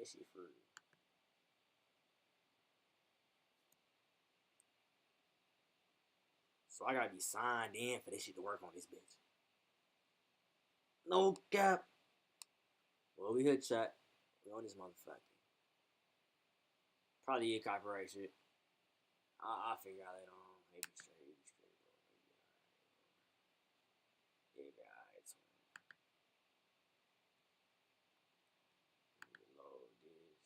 That shit free. So I gotta be signed in for this shit to work on this bitch. No cap. Well, we hit chat. We on this motherfucker. Probably a copyright shit. I'll figure out later on. Maybe straight, bro. Maybe alright. Load this.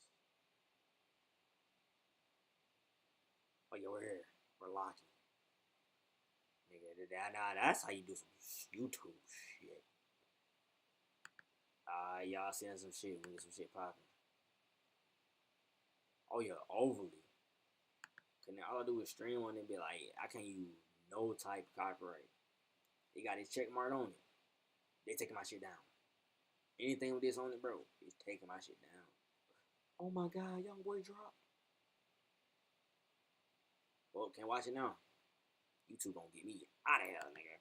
Oh, yeah, we're here. We're locking. Nigga, that's how you do some YouTube shit. Y'all seeing some shit. We get some shit popping. Oh, yeah, overly. Cause now all I do is stream on it and be like, I can't use no type of copyright. They got this check mark on it. They taking my shit down. Anything with this on it, bro, it's taking my shit down. Oh my god, young boy dropped. Well, can't watch it now. YouTube gonna get me out of here, nigga.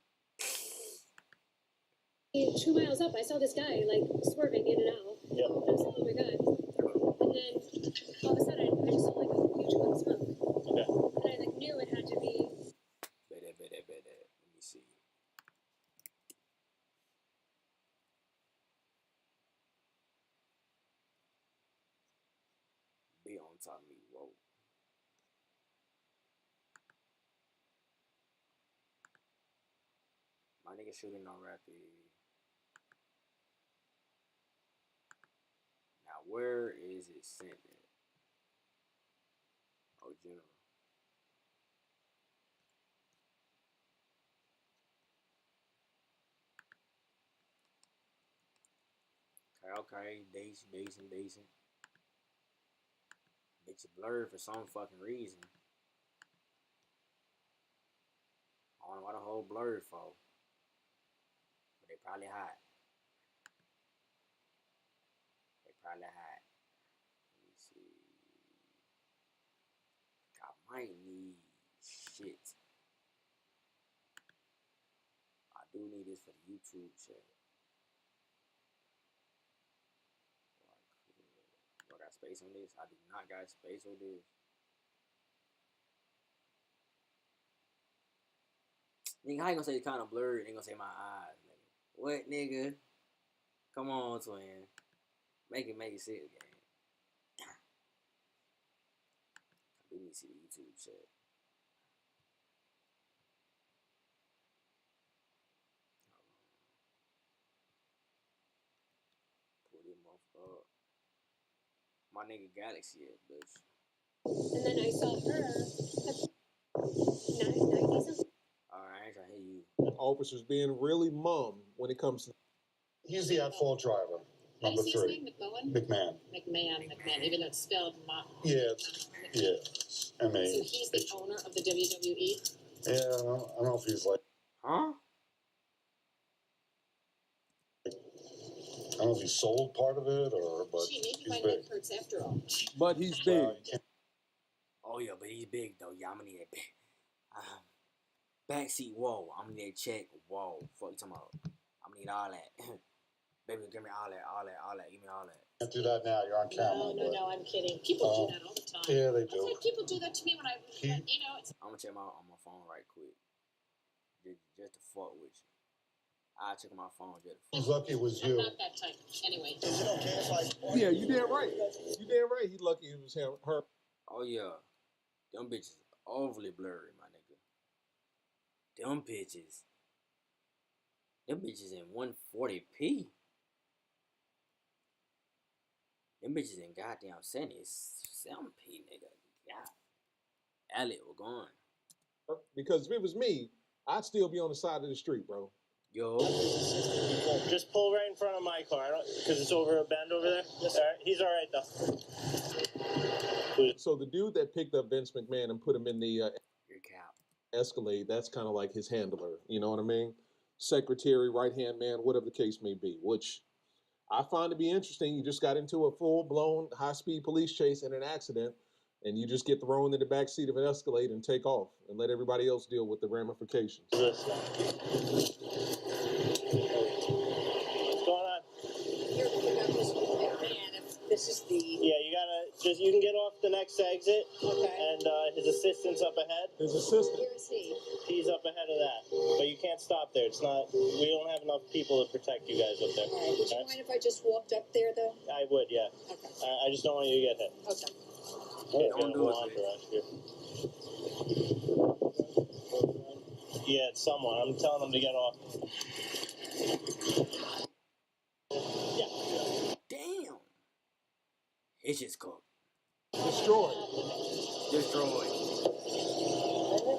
2 miles up, I saw this guy like swerving in and out. Yep. I was like, oh my god. And then all of a sudden, I just saw like a huge cloud of smoke. Okay. And I like knew it had to be. Better. Let me see. Be on top of me, whoa. My nigga shooting on rapid. Now where is it sent at? Oh, general. Okay, decent. Bitch blurred for some fucking reason. I don't know why the whole blurred for. But they probably hot. Let me see. I might need shit. I do need this for the YouTube chat. Do I got space on this? I do not got space on this. Nigga, how you gonna say it's kind of blurred? They gonna say my eyes, nigga. What, nigga? Come on, twin. Make it sit again. I do need to see the YouTube chat. Pull this motherfucker up. My nigga Galaxy is, bitch. And then I saw her. 990 something. Alright, I ain't trying to hear you. Officers being really mum when it comes to. He's the at-fault driver. How do you Number say his 3. name? McMullen? McMahon. Even though it's spelled Yeah, yeah. M-A. So he's the owner of the WWE? Yeah, I don't know if he's like. Huh? I don't know if he sold part of it or, but Gee, maybe he's my big. neck hurts after all. But he's big. Oh yeah, but he's big though. Yeah, I'm gonna need that big. Backseat, whoa. I'm gonna need a check, whoa. Fuck you talking about? I'm gonna need all that. Baby, give me all that. Give me all that. Can't do that now. You're on camera. No, I'm kidding. People do that all the time. Yeah, they do. I've had people do that to me when I, it's... I'm gonna check on my phone right quick. Just to fuck with you. I'll check on my phone just to fuck. He's lucky it was I'm you. not that type. Anyway. Yeah, you damn right. He's lucky it was him. Her. Oh yeah. Them bitches overly blurry, my nigga. Them bitches in 140p. Them bitches in goddamn 77p, nigga. Yeah. Elliot, we're going. Because if it was me, I'd still be on the side of the street, bro. Yo. Just pull right in front of my car, because it's over a bend over there. Yes, all right. He's all right though. So the dude that picked up Vince McMahon and put him in the Your cap. Escalade, that's kind of like his handler. You know what I mean? Secretary, right-hand man, whatever the case may be, which I find to be interesting. You just got into a full-blown high-speed police chase and an accident, and you just get thrown in the backseat of an Escalade and take off and let everybody else deal with the ramifications. What's going on? You're picking up this this is the. Yeah, you can get off the next exit. Okay. And his assistant's up ahead. His assistant. Where is he? He's up ahead of that. But you can't stop there. It's not, we don't have enough people to protect you guys up there. All right. Would you mind if I just walked up there, though? I would, yeah. Okay. I just don't want you to get hit. Okay. Don't do it, entourage here. Yeah, it's someone. I'm telling them to get off. Yeah. Damn. It's just cooked. Destroyed. Destroyed. Who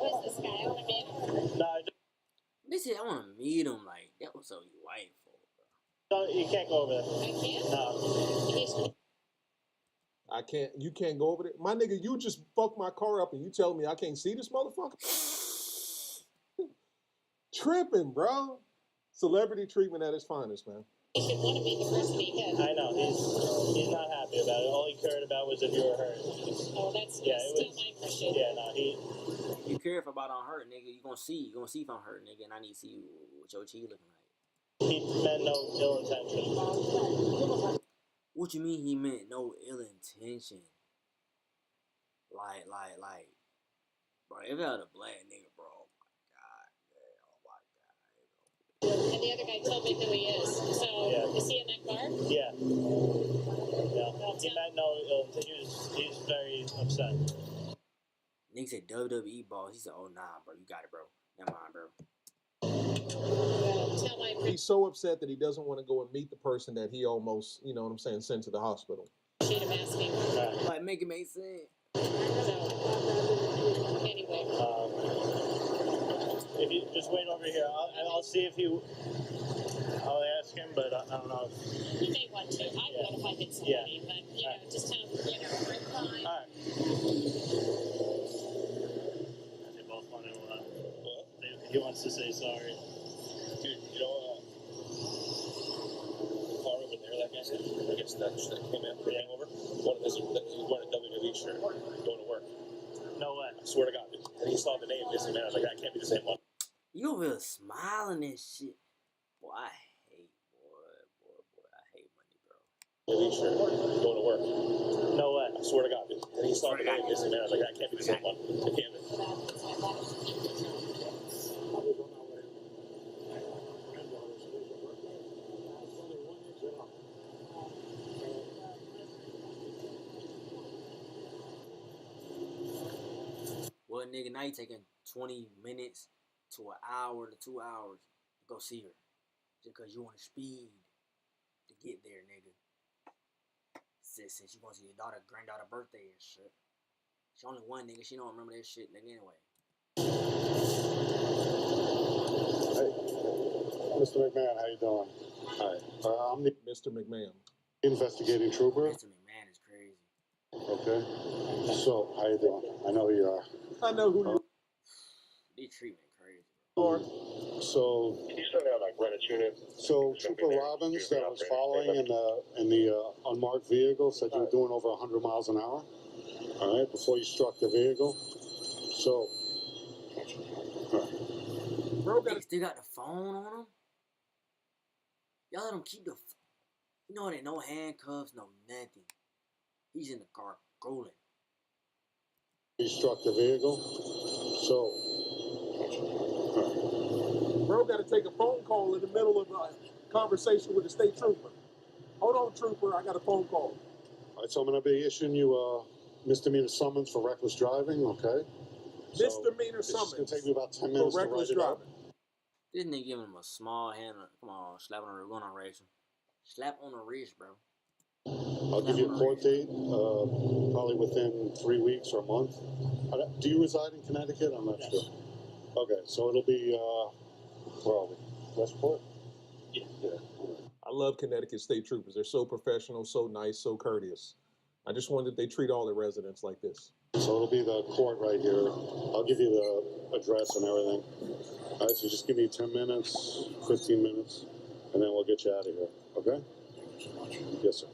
is this guy? I want to meet him. No, They said I want to meet him. Like, that was so you white for, you can't go over there. I can't? No. He's I can't. You can't go over there. My nigga, you just fucked my car up and you telling me I can't see this motherfucker? Tripping, bro. Celebrity treatment at its finest, man. He should want to be the person he hit. I know. He's not happy about it. All he cared about was if you were hurt. Oh, that's Yeah, it still was- my appreciation. Yeah, no, You care if I'm hurt, nigga. You gonna see if I'm hurt, nigga, and I need to see what your cheek looking like. he meant no ill intention. What you mean he meant no ill intention? Like, bro, if I had a black nigga, bro, oh my god. And the other guy told me who he is. So, Yeah. is he in that car? Yeah. Yeah. He meant no ill intention. He was very upset. Nigga said WWE balls. He said, oh nah, bro, you got it, bro. Never mind, bro. Tell my He's so upset that he doesn't want to go and meet the person that he almost, you know what I'm saying, sent to the hospital. appreciate him asking. Like, make it make sense. So, anyway. If you just wait over here, I'll see if you. I'll ask him, but I don't know. He may want to. I would if I hit somebody, but, you know, just tell him, you know, we're fine. All right. They both want to. He wants to say sorry. Dude, you know, the car over there, that guy said, I guess that came in for hangover. He wore a WWE shirt going to work. No way. I swear to God. And he saw the name Missing Man. I was like, that can't be the same one. You over here smiling and shit. Boy, I hate money, bro. WWE shirt going to work. No way. I swear to God. And he saw the name Missing Man. I was like, that can't be the same one. It can't be. Well, nigga, now you taking 20 minutes to an hour to 2 hours to go see her. Just because you want to speed to get there, nigga. Since you want to see your granddaughter birthday and shit. She only one, nigga. She don't remember that shit, nigga, anyway. Hey, Mr. McMahon, how you doing? Hi. I'm the Mr. McMahon. investigating trooper. Mr. McMahon is crazy. Okay. So, how you doing? I know you are. I know who you They treat me crazy. are. So, so Trooper Robbins that was following in the unmarked vehicle said you were doing over 100 miles an hour. All right, before you struck the vehicle. So, Bro, They still got the phone on him? Y'all let him keep the... You know, there no handcuffs, no nothing. He's in the car rolling. you struck the vehicle. So, Bro got to take a phone call in the middle of a conversation with the state trooper. Hold on, trooper. I got a phone call. all right, so I'm going to be issuing you a misdemeanor summons for reckless driving. Okay. So, Misdemeanor it's just going summons to take me about 10 for minutes to reckless write it up. driving. This nigga giving him a small hand. Come on, slap on the going on wrist. Slap on the wrist, bro. I'll give you a court date, probably within 3 weeks or a month. Do you reside in Connecticut? I'm not sure. Okay, so it'll be, where are we? Westport? Yeah. I love Connecticut state troopers. They're so professional, so nice, so courteous. I just wonder if they treat all their residents like this. So it'll be the court right here. I'll give you the address and everything. All right, so just give me 10 minutes, 15 minutes, and then we'll get you out of here. Okay? Yes, sir.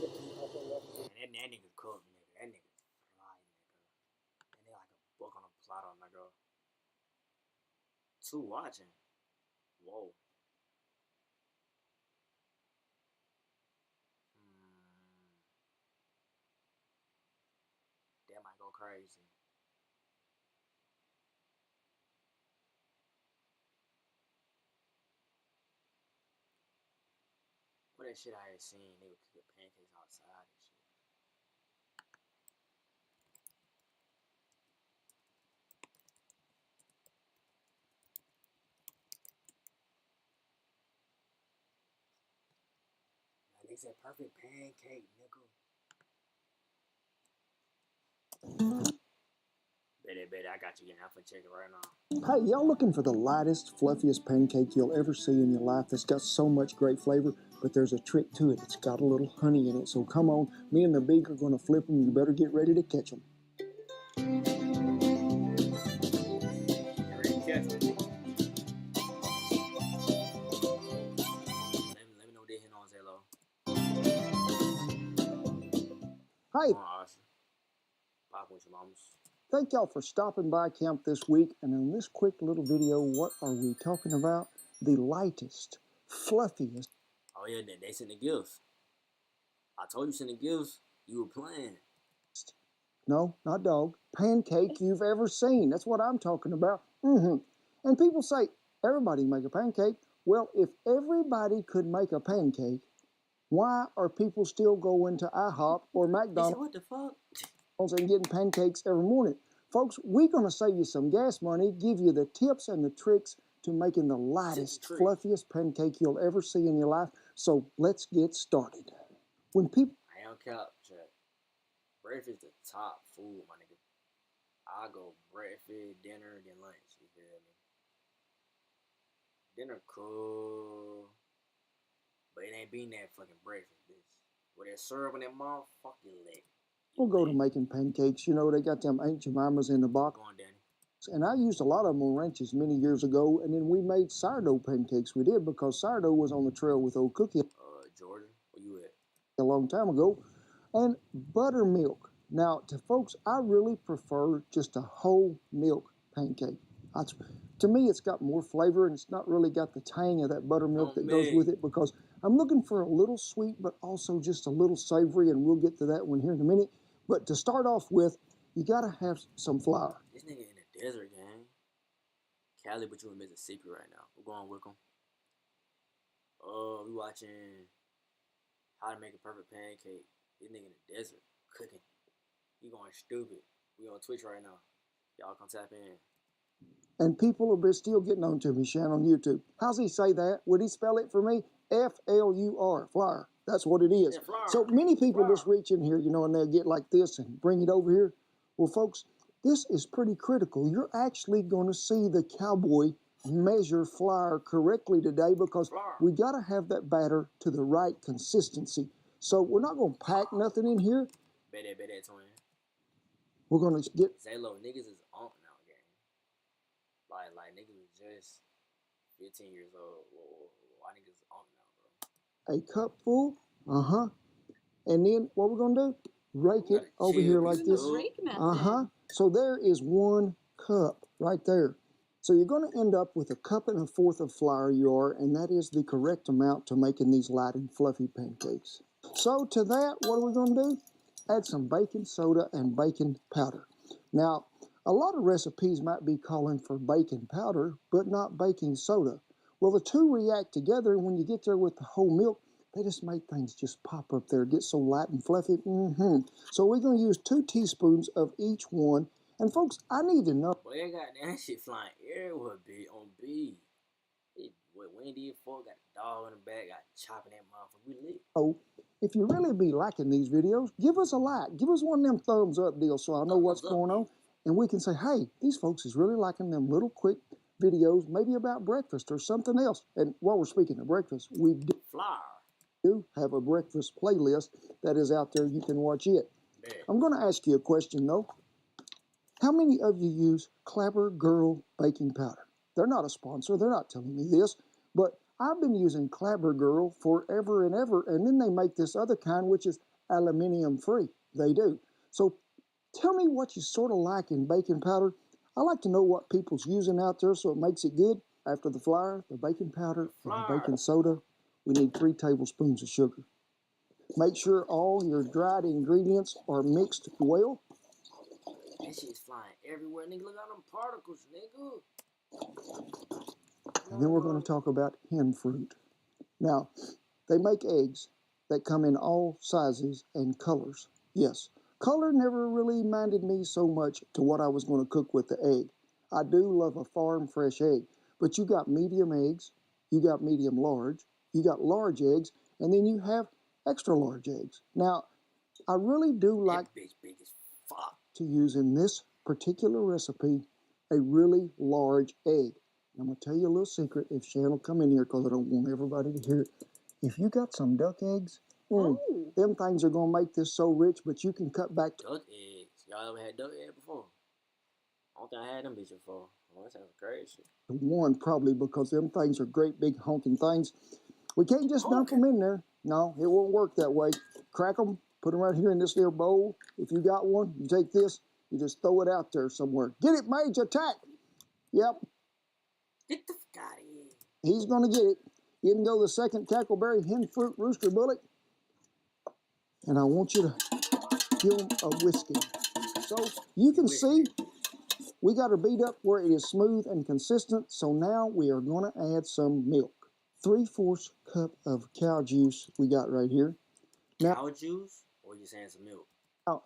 And that nigga cooked, nigga. That nigga fly, nigga. And they like a book on a platter, nigga. 2 watching. Whoa. That might go crazy. What that shit I had seen, they would cook pancakes outside and shit. Now, they said perfect pancake, nigga. Bet, I got you again. I'm finna check it right now. Hey, y'all looking for the lightest, fluffiest pancake you'll ever see in your life that's got so much great flavor, but there's a trick to it. It's got a little honey in it. So come on, me and the beak are going to flip them. You better get ready to catch them. Let me know what they hitting on, Zalo. Hey, Pop with your mamas. Thank y'all for stopping by camp this week. And in this quick little video, what are we talking about? The lightest, fluffiest. Oh yeah, they sent the gifts. I told you send the gifts. You were playing. No, not dog. Pancake you've ever seen. That's what I'm talking about. And people say, everybody make a pancake. Well, if everybody could make a pancake, why are people still going to IHOP or McDonald's? What the fuck? And getting pancakes every morning? Folks, we're going to save you some gas money, give you the tips and the tricks to making the lightest, fluffiest pancake you'll ever see in your life. So let's get started. When people... I don't care, Chuck. Breakfast the top food, my nigga. I go breakfast, dinner, then lunch. You feel me? Dinner cool, but it ain't being that fucking breakfast, bitch. With that syrup in that motherfucking leg. We'll go to making pancakes. You know, they got them Aunt Jemimas in the box. Go on, Danny. And I used a lot of them on ranches many years ago, and then we made sourdough pancakes. We did because sourdough was on the trail with old Cookie. Jordan, where you at? A long time ago. And buttermilk. Now, to folks, I really prefer just a whole milk pancake. To me, it's got more flavor, and it's not really got the tang of that buttermilk that goes with it, because I'm looking for a little sweet, but also just a little savory, and we'll get to that one here in a minute. But to start off with, you got to have some flour. This nigga in the desert, gang. Cali, but you in Mississippi right now. We're going with him. We watching How to Make a Perfect Pancake. This nigga in the desert, cooking. He going stupid. We on Twitch right now. Y'all come tap in. And people are still getting on to me, Shan, on YouTube. How's he say that? Would he spell it for me? F-L-U-R, flour. That's what it is. Yeah, so many people just reach in here, you know, and they'll get like this and bring it over here. Well, folks, this is pretty critical. You're actually going to see the cowboy measure flour correctly today, because we got to have that batter to the right consistency. So we're not going to pack nothing in here. Bet that, twin. We're going to get... Zalo, niggas is on now, gang. Like niggas is just 15 years old. Why niggas is on now, bro? A cup full, and then what we're going to do? Rake it over here like this. So there is 1 cup right there. So you're going to end up with 1 1/4 cups of flour, and that is the correct amount to making these light and fluffy pancakes. So to that, what are we going to do? Add some baking soda and baking powder. Now, a lot of recipes might be calling for baking powder, but not baking soda. Well, the two react together, and when you get there with the whole milk, they just make things just pop up there, get so light and fluffy. So we're going to use 2 teaspoons of each one. And folks, I need to know. Boy, they got that shit flying everywhere, B on B. Wendy folk got a dog in the back, got chopping that motherfucker. We lit. Oh, if you really be liking these videos, give us a like. Give us one of them thumbs up deals so I know what's going on. And we can say, hey, these folks is really liking them little quick videos, maybe about breakfast or something else. And while we're speaking of breakfast, we do have a breakfast playlist that is out there. You can watch it. Man. I'm going to ask you a question, though. How many of you use Clabber Girl baking powder? They're not a sponsor. They're not telling me this. But I've been using Clabber Girl forever and ever. And then they make this other kind, which is aluminum free. They do. So tell me what you sort of like in baking powder. I like to know what people's using out there so it makes it good. After the flour, the baking powder, and the baking soda, we need 3 tablespoons of sugar. Make sure all your dried ingredients are mixed well. That shit's flying everywhere, nigga. Look at them particles, nigga. And then we're going to talk about hen fruit. Now, they make eggs that come in all sizes and colors. Yes, color never really minded me so much to what I was going to cook with the egg. I do love a farm fresh egg, but you got medium eggs, you got medium large, you got large eggs, and then you have extra large eggs. Now, I really do like that bitch big as fuck. To use in this particular recipe a really large egg. I'm going to tell you a little secret if Shan will come in here because I don't want everybody to hear it. If you got some duck eggs, them things are going to make this so rich, but you can cut back to Duck eggs. Y'all ever had duck eggs before? I don't think I had them bitches before. Oh, that sounds crazy. one probably because them things are great big honking things. We can't just dump them in there. No, it won't work that way. Crack them, put them right here in this little bowl. If you got one, you take this, you just throw it out there somewhere. Get it, Mage, attack! Yep. Get the fuck out of here. He's going to get it. In go the second cackleberry hen fruit rooster bullet. And I want you to give him a whiskey. So you can see we got her beat up where it is smooth and consistent. So now we are going to add some milk. 3/4 cup of cow juice we got right here. Now, cow juice? Or you saying some milk? Now,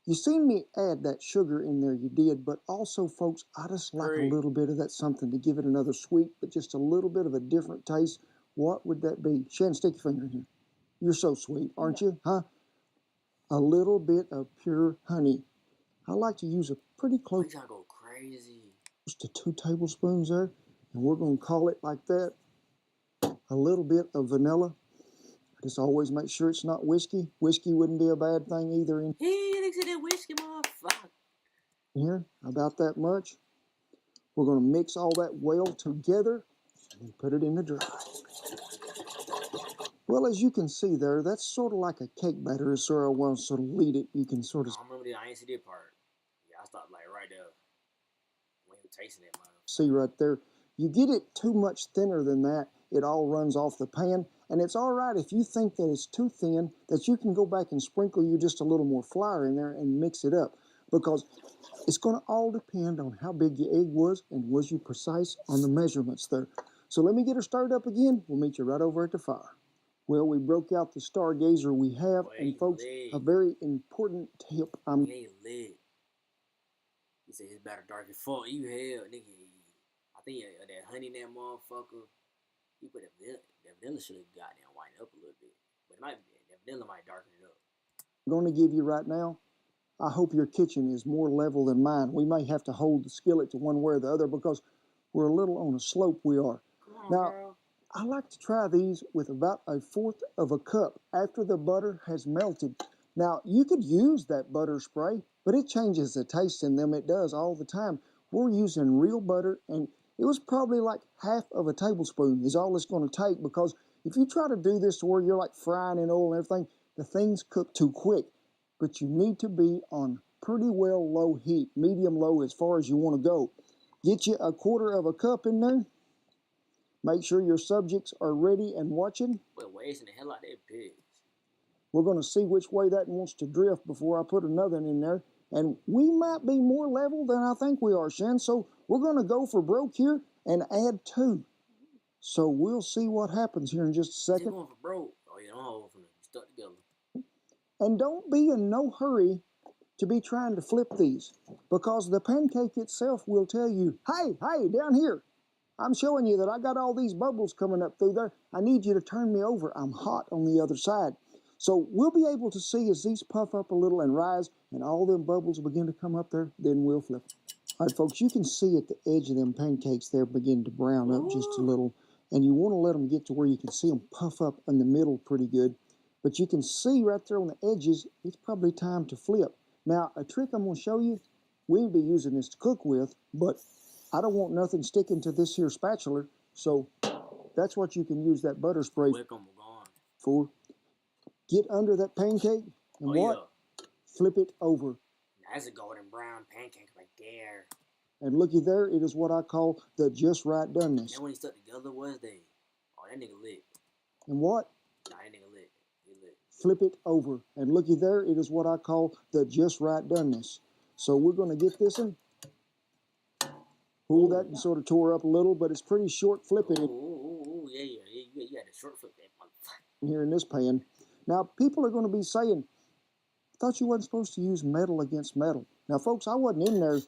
you seen me add that sugar in there, you did, but also, folks, I just like a little bit of that something to give it another sweet, but just a little bit of a different taste. What would that be? Shannon, stick your finger in here. You're so sweet, aren't you? Huh? A little bit of pure honey. I like to use a pretty close. You gotta go crazy. To 2 tablespoons there, and we're going to call it like that. A little bit of vanilla. Just always make sure it's not whiskey. Whiskey wouldn't be a bad thing either. In He said that whiskey, motherfucker. Here, about that much. We're going to mix all that well together and put it in the dryer. Well, as you can see there, that's sort of like a cake batter. So I want to sort of lead it. You can sort of. I remember I ain't see that part. Yeah, I stopped like right there when you were tasting it, man. See right there. You get it too much thinner than that, it all runs off the pan. And it's all right if you think that it's too thin, that you can go back and sprinkle you just a little more flour in there and mix it up. Because it's going to all depend on how big your egg was and was you precise on the measurements there. So let me get her started up again. We'll meet you right over at the fire. Well, we broke out the stargazer we have. And folks, a very important tip. He ain't lit. He said it's better dark as fuck. You hell, nigga. I think that honey in that motherfucker, you put that vanilla should have goddamn whiten up a little bit. But it might be, that vanilla might darken it up. I'm going to give you right now, I hope your kitchen is more level than mine. We may have to hold the skillet to one way or the other because we're a little on a slope we are. Come on, now, girl. I like to try these with about 1/4 of a cup after the butter has melted. Now, you could use that butter spray, but it changes the taste in them. It does all the time. We're using real butter, and it was probably like 1/2 of a tablespoon is all it's going to take, because if you try to do this to where you're like frying in oil and everything, the things cook too quick. But you need to be on pretty well low heat, medium low as far as you want to go. Get you 1/4 of a cup in there. Make sure your subjects are ready and watching. But wasting the hell out of that pigs. We're going to see which way that wants to drift before I put another in there. And we might be more level than I think we are, Shan. So we're going to go for broke here and add 2. So we'll see what happens here in just a second. Going for broke. Oh, yeah, don't hold from them. Stuck together. And don't be in no hurry to be trying to flip these, because the pancake itself will tell you, hey, down here, I'm showing you that I got all these bubbles coming up through there. I need you to turn me over. I'm hot on the other side. So we'll be able to see as these puff up a little and rise and all them bubbles begin to come up there, then we'll flip them. All right, folks, you can see at the edge of them pancakes there begin to brown up just a little. And you want to let them get to where you can see them puff up in the middle pretty good. But you can see right there on the edges, it's probably time to flip. Now, a trick I'm going to show you, we'll be using this to cook with, but I don't want nothing sticking to this here spatula, so that's what you can use that butter spray for. Get under that pancake and Flip it over. That's a golden brown pancake right there. And looky there, it is what I call the just right doneness. And when he stuck together, was they? Oh, that nigga lit. And what? Nah, that nigga lit. He lit. Flip it over. And looky there, it is what I call the just right doneness. So we're going to get this in. Ooh, that sort of tore up a little, but it's pretty short flipping. Ooh, yeah. You had to short flip that motherfucker. Here in this pan. Now, people are going to be saying, I thought you wasn't supposed to use metal against metal. Now, folks, I wasn't in there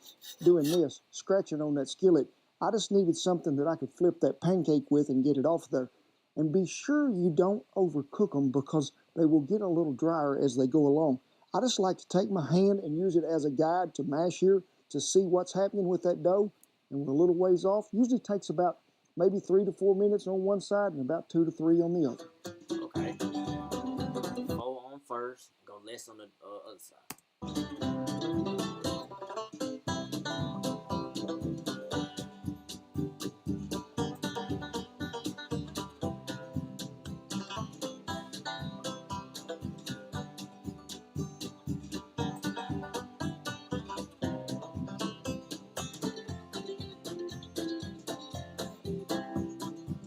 doing this, scratching on that skillet. I just needed something that I could flip that pancake with and get it off there. And be sure you don't overcook them because they will get a little drier as they go along. I just like to take my hand and use it as a guide to mash here to see what's happening with that dough. And we're a little ways off. Usually takes about maybe 3 to 4 minutes on one side and about 2 to 3 on the other. Okay. 4 on first, go less on the other side.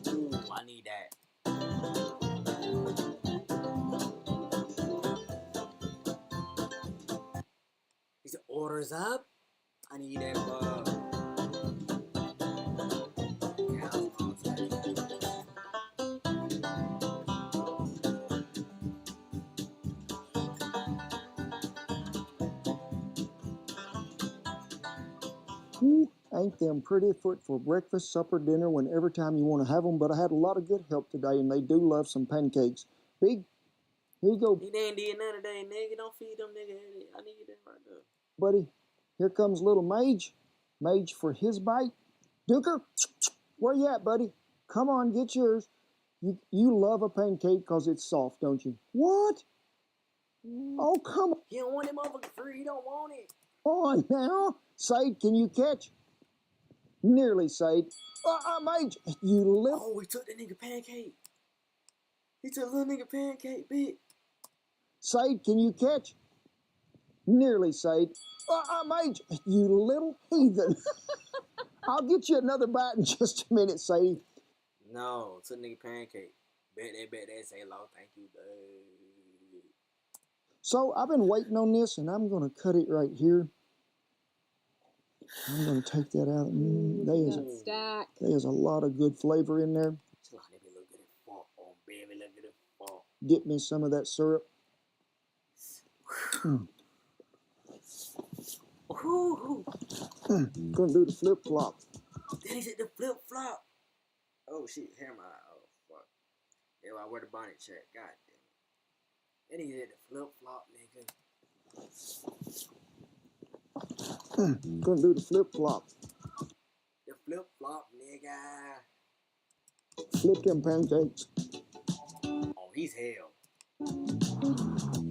Ooh, I need that. He said, orders up. I need that. Ooh, ain't them pretty for breakfast, supper, dinner, when every time you want to have them. But I had a lot of good help today, and they do love some pancakes. Big, here you go. He ain't did none today, nigga. Don't feed them, nigga. I need that right there. Buddy, here comes little Mage. Mage for his bite. Duker, where you at, buddy? Come on, get yours. You love a pancake because it's soft, don't you? What? Oh, come on. He don't want it motherfucker free. He don't want it. On now. Sade, can you catch? Nearly, Sade. Mage, you little... Oh, he took the nigga pancake. He took the little nigga pancake, bitch. Sade, can you catch? Nearly, Sade. Mage, you little heathen. I'll get you another bite in just a minute, Sadie. No, took the nigga pancake. Bet that say low. Thank you, babe. So I've been waiting on this, and I'm going to cut it right here. I'm going to take that out. There's a lot of good flavor in there. Get me some of that syrup. Gonna do the flip flop. Then he said the flip flop. Oh shit, hair my oh fuck. Yeah, I wear the bonnet check. God damn it. Then he said the flip flop, nigga. Gonna do the flip flop. The flip flop, nigga. Flip them pancakes. Oh, he's hell.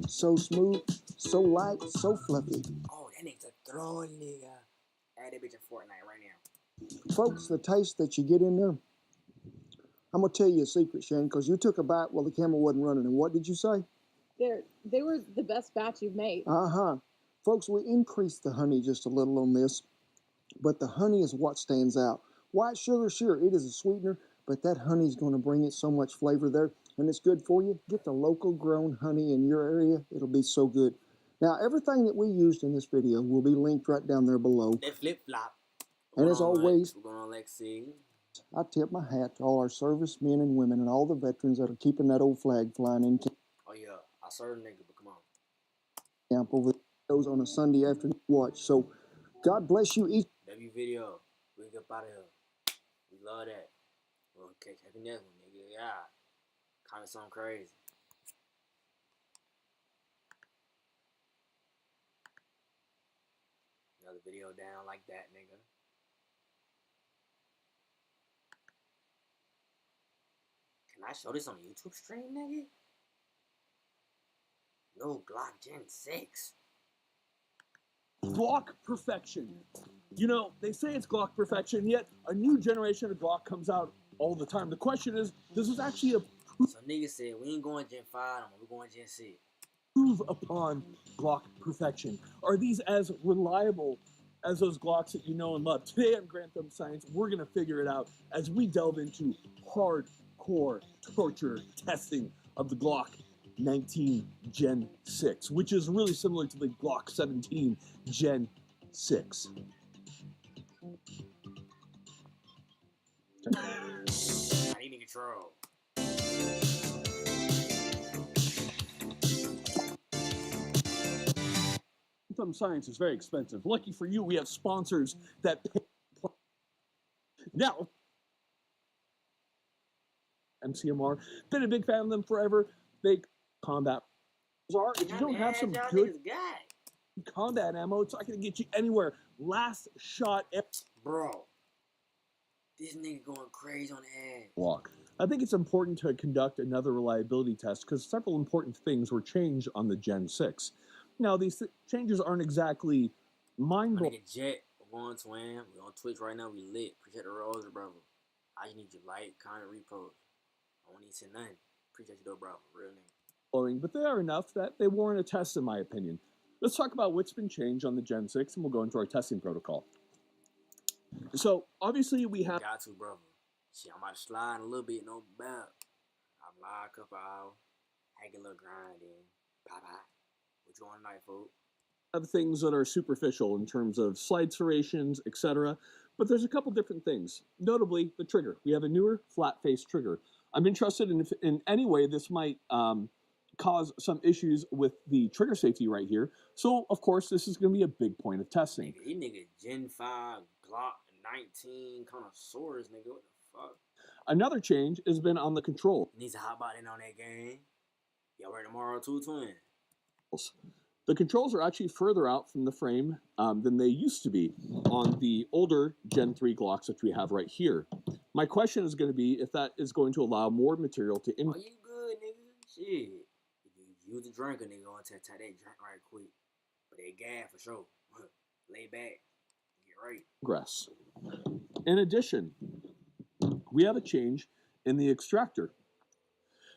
So smooth, so light, so fluffy. Oh, that nigga's a throwing nigga. Add that bitch in Fortnite right now. Folks, the taste that you get in there. I'm gonna tell you a secret, Shane, because you took a bite while the camera wasn't running. And what did you say? They were the best batch you've made. Folks, we increased the honey just a little on this, but the honey is what stands out. White sugar, sure, it is a sweetener, but that honey is going to bring it so much flavor there, and it's good for you. Get the local grown honey in your area. It'll be so good. Now, everything that we used in this video will be linked right down there below. That flip-flop. And as always, we're going on Lexi. I tip my hat to all our servicemen and women and all the veterans that are keeping that old flag flying in camp. Oh, yeah. I serve nigga, but come on. Camp over those on a Sunday afternoon watch. So, God bless you each. W video. We get out of here. We love that. We'll catch the next one, nigga. Yeah. Comment something crazy. Another video down like that, nigga. Can I show this on YouTube stream, nigga? No Glock Gen 6. Glock perfection. You know, they say it's Glock perfection, yet a new generation of Glock comes out all the time. The question is, this is actually a So niggas said, we ain't going Gen 5, we're going Gen 6. prove upon Glock perfection. Are these as reliable as those Glocks that you know and love. Today on Grand Thumb Science, we're going to figure it out as we delve into hardcore torture testing of the Glock 19 Gen 6, which is really similar to the Glock 17 Gen 6. I need control. Thumb Science is very expensive. Lucky for you, we have sponsors that pay. Now, MCMR, been a big fan of them forever. They combat are if you don't have some good combat ammo, it's not going to get you anywhere. Last shot, bro. This nigga going crazy on the edge. Block. I think it's important to conduct another reliability test because several important things were changed on the Gen 6. Now, these changes aren't exactly mind-blowing. Jet, one twin. We on Twitch right now. We lit. Appreciate the roses, brother. I just need you like, comment, repost. I don't need to say nothing. Appreciate you though, bro. Real nigga. But they are enough that they warrant a test, in my opinion. Let's talk about what's been changed on the Gen 6, and we'll go into our testing protocol. So, obviously, we have... Got to, brother. Shit, I'm about to slide a little bit, no bad. I'm live a couple hours. Hang a little grind in. Bye-bye. What you on tonight, folks? Have things that are superficial in terms of slide serrations, etc. But there's a couple different things. Notably, the trigger. We have a newer flat-face trigger. I'm interested in if in any way this might cause some issues with the trigger safety right here. So, of course, this is going to be a big point of testing. These nigga Gen 5, Glock 19, connoisseurs, nigga. What the fuck? Another change has been on the control. Needs a hot button on that game. Y'all ready tomorrow, two twin? The controls are actually further out from the frame than they used to be on the older Gen 3 Glocks that we have right here. My question is going to be if that is going to allow more material to... Oh, you good, nigga? Shit. You the drinker, nigga. Gonna take that drink right quick. But they gas for sure. Lay back. Get right. Progress. In addition, we have a change in the extractor.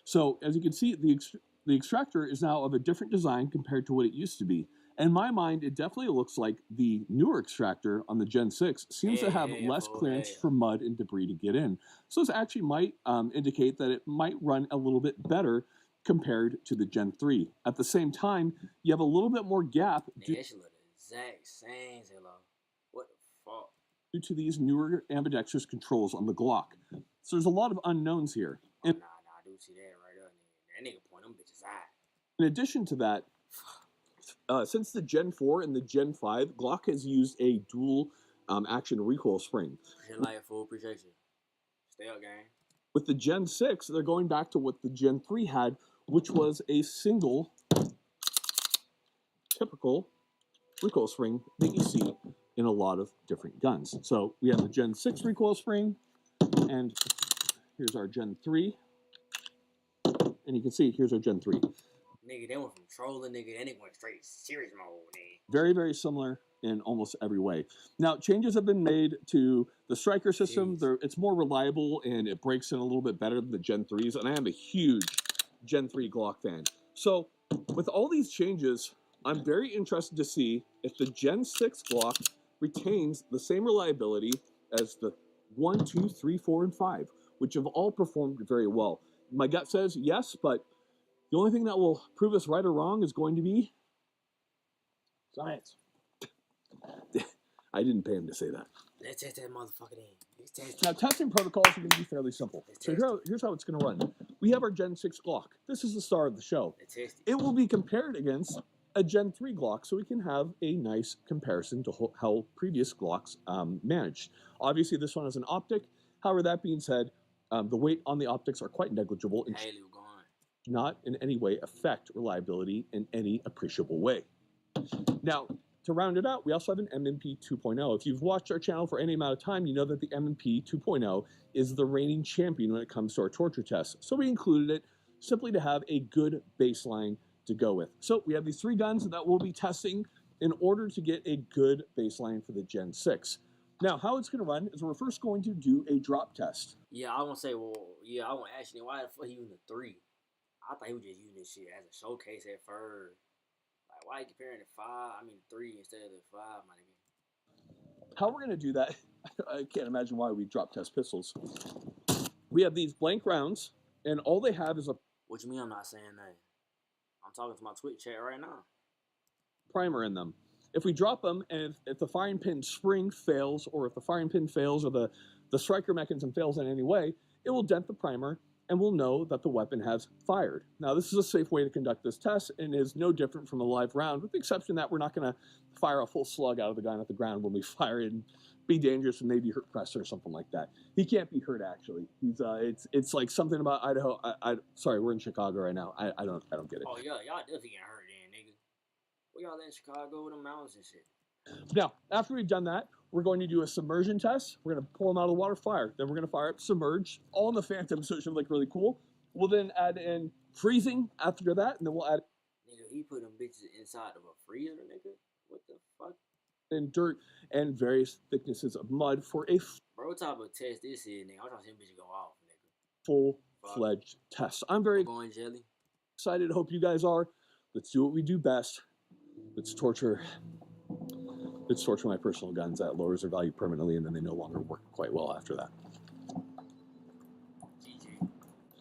So, as you can see, the extractor is now of a different design compared to what it used to be. In my mind, it definitely looks like the newer extractor on the Gen 6 seems to have less clearance for mud and debris to get in. So this actually might indicate that it might run a little bit better compared to the Gen 3. At the same time, you have a little bit more gap due to these newer ambidextrous controls on the Glock. So there's a lot of unknowns here. I do see that right there. That nigga point them bitches out. In addition to that, since the Gen 4 and the Gen 5, Glock has used a dual action recoil spring. Appreciate you. Stay up, gang. With the Gen 6, they're going back to what the Gen 3 had, which was a single typical recoil spring that you see in a lot of different guns. So we have the Gen 6 recoil spring, and here's our Gen 3. And you can see, here's our Gen 3. Nigga, they went from trolling, nigga, and they went straight serious mode, nigga. Very, very similar in almost every way. Now, changes have been made to the striker system. It's more reliable, and it breaks in a little bit better than the Gen 3s, and I am a huge Gen 3 Glock fan. So, with all these changes, I'm very interested to see if the Gen 6 Glock retains the same reliability as the 1, 2, 3, 4, and 5, which have all performed very well. My gut says yes, but the only thing that will prove us right or wrong is going to be science. I didn't pay him to say that. Let's test that motherfucker in. Now, testing protocols are going to be fairly simple. So here's how it's going to run. We have our Gen 6 Glock. This is the star of the show. It will be compared against a Gen 3 Glock, so we can have a nice comparison to how previous Glocks managed. Obviously, this one has an optic. However, that being said, the weight on the optics are quite negligible and not in any way affect reliability in any appreciable way. Now, to round it out, we also have an M&P 2.0. If you've watched our channel for any amount of time, you know that the M&P 2.0 is the reigning champion when it comes to our torture tests. So we included it simply to have a good baseline to go with. So we have these three guns that we'll be testing in order to get a good baseline for the Gen 6. Now, how it's going to run is we're first going to do a drop test. Yeah, I want to say, I want to ask you, why the fuck he using the 3? I thought he was just using this shit as a showcase at first. Like, why are you comparing the 3 instead of the 5, my nigga? how we're going to do that, I can't imagine why we drop test pistols. We have these blank rounds, and all they have is a What you mean I'm not saying that? I'm talking to my Twitch chat right now. primer in them. If we drop them, and if the firing pin spring fails, or if the firing pin fails, or the striker mechanism fails in any way, it will dent the primer, and we'll know that the weapon has fired. Now, this is a safe way to conduct this test, and is no different from a live round, with the exception that we're not going to fire a full slug out of the gun at the ground when we fire it and be dangerous and maybe hurt Preston or something like that. He can't be hurt, actually. He's it's like something about Idaho. Sorry, we're in Chicago right now. I don't get it. Oh yeah, y'all definitely getting hurt then, nigga. We y'all in Chicago with them mountains and shit. Now, after we've done that, we're going to do a submersion test. We're going to pull them out of the water, fire. Then we're going to fire up submerge, all in the Phantom, so it should look really cool. We'll then add in freezing after that, and then we'll add... Nigga, he put them bitches inside of a freezer, nigga? What the fuck? ...in dirt and various thicknesses of mud for a... Bro, what type of test this is, nigga? I'm trying to see them bitches go off, nigga. ...full-fledged test. I'm very going jelly. Excited. Hope you guys are. Let's do what we do best. Let's torture my personal guns. That lowers their value permanently, and then they no longer work quite well after that. GG.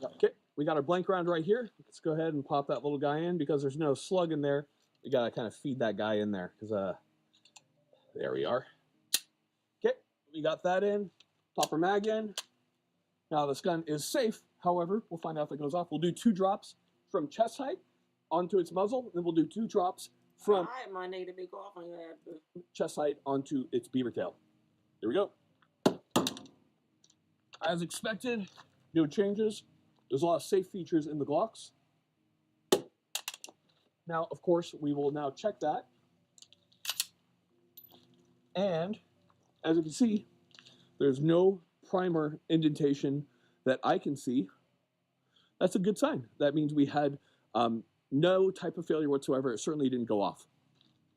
Okay, we got our blank round right here. Let's go ahead and pop that little guy in. Because there's no slug in there, we gotta kind of feed that guy in there. Because there we are. Okay, we got that in. Pop our mag in. Now this gun is safe. However, we'll find out if it goes off. We'll do 2 drops from chest height onto its muzzle. Then we'll do 2 drops from my negative go off on your ass, chest height onto its beaver tail. Here we go. As expected, no changes. There's a lot of safe features in the Glocks. Now, of course, we will now check that. And as you can see, there's no primer indentation that I can see. That's a good sign. That means we had no type of failure whatsoever. It certainly didn't go off.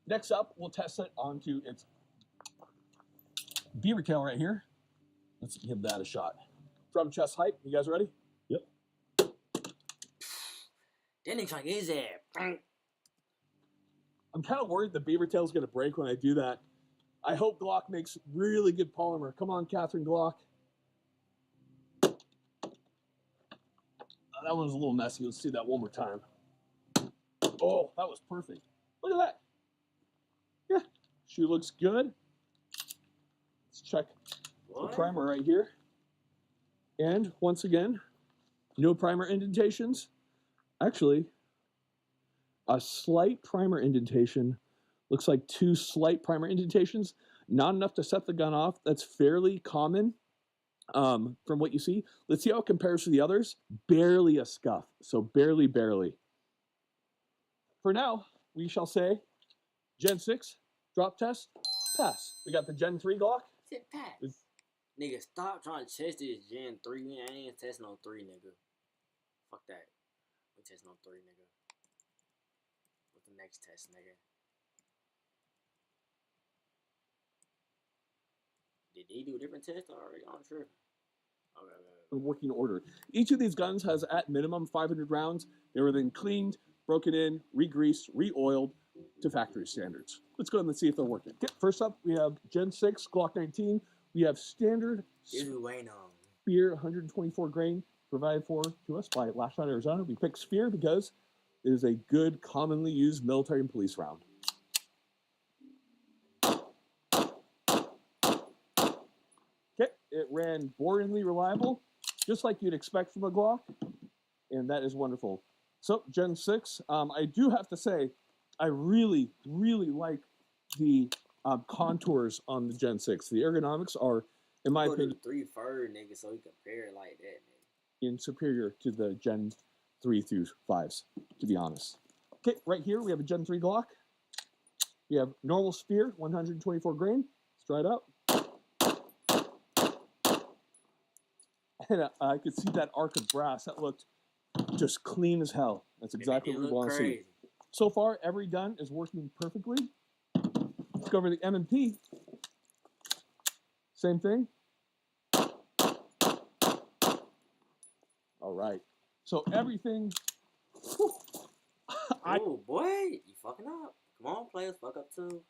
Next up, we'll test it onto its beaver tail right here. Let's give that a shot. From chest height. You guys ready? Yep. That nigga trying to get his ass. I'm kind of worried the beaver tail's going to break when I do that. I hope Glock makes really good polymer. Come on, Catherine Glock. That one was a little messy. Let's see that one more time. Oh, that was perfect. Look at that. Yeah, she looks good. Let's check the primer right here. And once again, no primer indentations. Actually, a slight primer indentation. Looks like 2 slight primer indentations. Not enough to set the gun off. That's fairly common from what you see. Let's see how it compares to the others. Barely a scuff. So barely. For now, we shall say Gen 6, drop test, pass. We got the Gen 3 Glock. It pass. Nigga, stop trying to test this Gen 3. We ain't testing no 3, nigga. Fuck that. We testing no 3, nigga. What's the next test, nigga? Did he do a different test already? I'm sure. Okay. In working order. Each of these guns has at minimum 500 rounds. They were then cleaned, broken in, re-greased, re-oiled to factory standards. Let's go ahead and see if they're working. Okay, first up, we have Gen 6 Glock 19. We have standard Sphere 124 grain provided to us by Lashlight Arizona. We picked Sphere because it is a good, commonly used military and police round. Okay, it ran boringly reliable, just like you'd expect from a Glock, and that is wonderful. So, Gen 6, I do have to say, I really like the contours on the Gen 6. The ergonomics are, in my opinion, 3 fur, nigga, so you compare it like that, nigga. Superior to the Gen 3 through 5s, to be honest. Okay, right here we have a Gen 3 Glock. We have normal Sphere, 124 grain. Let's try it out. And I could see that arc of brass. That looked just clean as hell. That's exactly what we want to see. So far, every gun is working perfectly. Let's go over the M&P. Same thing. All right. So everything. Oh boy, you fucking up. Come on, players, fuck up too.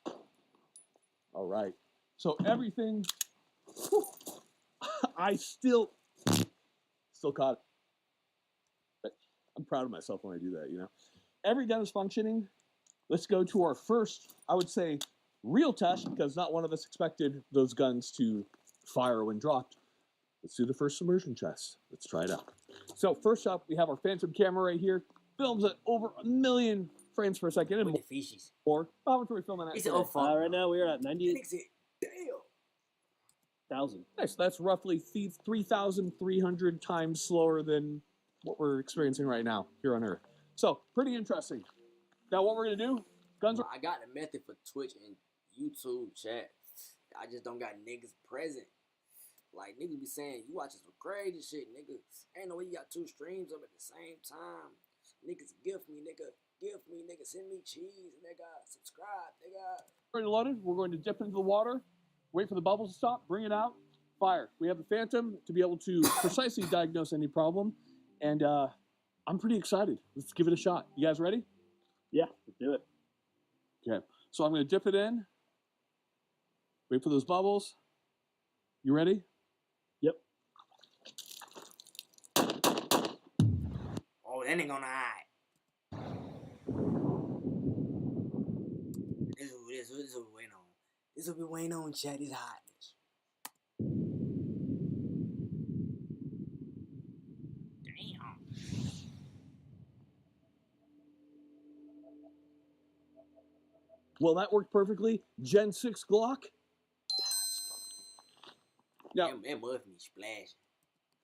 All right. So everything, whew, I still caught it. But I'm proud of myself when I do that, you know. Every gun is functioning. Let's go to our first, I would say, real test, because not one of us expected those guns to fire when dropped. Let's do the first submersion test. Let's try it out. So first up, we have our Phantom camera right here. Films at over 1 million frames per second. And With the fishes. more. How much are we filming at? He said, oh, fuck. Right now we are at 98,000. Damn. Nice. That's roughly 3,300 times slower than what we're experiencing right now here on Earth. So, pretty interesting. Now, what we're going to do, guns are... I got the method for Twitch and YouTube chat. I just don't got niggas present. Like, niggas be saying, you watching some crazy shit, nigga. Ain't no way you got 2 streams up at the same time. Niggas gift me, nigga. Gift me, nigga. Send me cheese, nigga. Subscribe, nigga. Already loaded. We're going to dip into the water, wait for the bubbles to stop, bring it out, fire. We have the Phantom to be able to precisely diagnose any problem, and I'm pretty excited. Let's give it a shot. You guys ready? Yeah, let's do it. Okay, so I'm going to dip it in, wait for those bubbles. You ready? Yep. Oh, that ain't gonna hide. This is what we waiting on. This is what we waiting on, chat. This hotness. Damn. Well, that worked perfectly. Gen 6 Glock. Now, That must be splashing.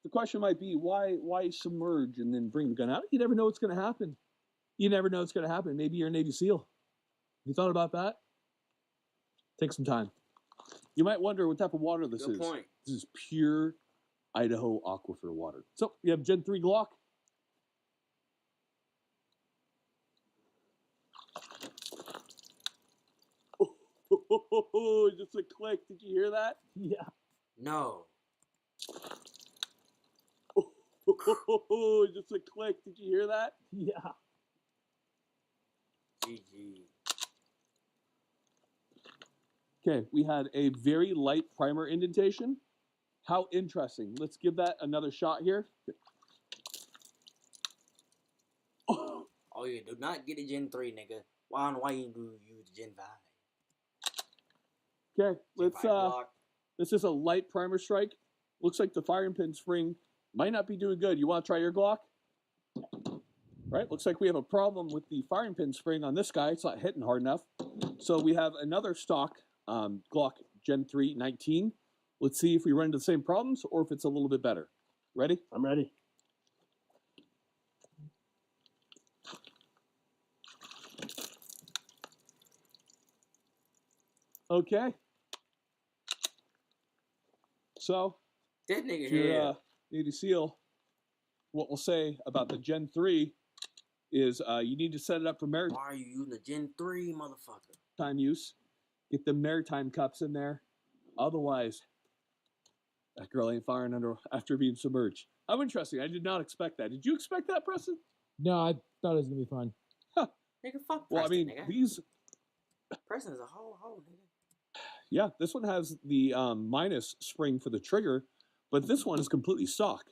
the question might be, why submerge and then bring the gun out? You never know what's going to happen. You never know what's going to happen. Maybe you're a Navy SEAL. You thought about that? Take some time. You might wonder what type of water this is. Good point. This is pure Idaho aquifer water. So, you have Gen 3 Glock. Oh, just a click. Did you hear that? Yeah. No. Oh, just a click. Did you hear that? Yeah. GG. Okay, we had a very light primer indentation. How interesting. Let's give that another shot here. Oh yeah, do not get the Gen 3, nigga. Why you do use the Gen 5? Okay, let's Glock. this is a light primer strike. Looks like the firing pin spring might not be doing good. You want to try your Glock? Right, looks like we have a problem with the firing pin spring on this guy. It's not hitting hard enough. So we have another stock Glock Gen 3 19. Let's see if we run into the same problems or if it's a little bit better. Ready? I'm ready. Okay. So, This nigga if you're here. Navy SEAL, what we'll say about the Gen 3 is you need to set it up for maritime Why are you using the Gen 3, motherfucker? use. Get the maritime cups in there. Otherwise, that girl ain't firing after being submerged. How interesting. I did not expect that. Did you expect that, Preston? No, I thought it was gonna be fun. Nigga, fuck Preston, Well, I mean, nigga. these... Preston is a whole nigga. Yeah, this one has the minus spring for the trigger, but this one is completely stock.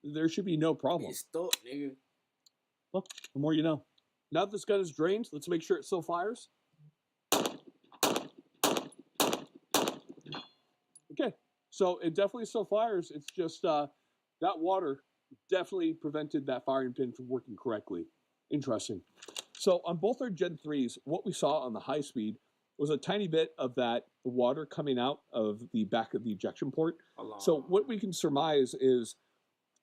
There should be no problem. It's stuck, nigga. Well, the more you know. Now that this gun is drained, let's make sure it still fires. Okay, so it definitely still fires. It's just that water definitely prevented that firing pin from working correctly. Interesting. So on both our Gen 3s, what we saw on the high speed was a tiny bit of that water coming out of the back of the ejection port. So what we can surmise is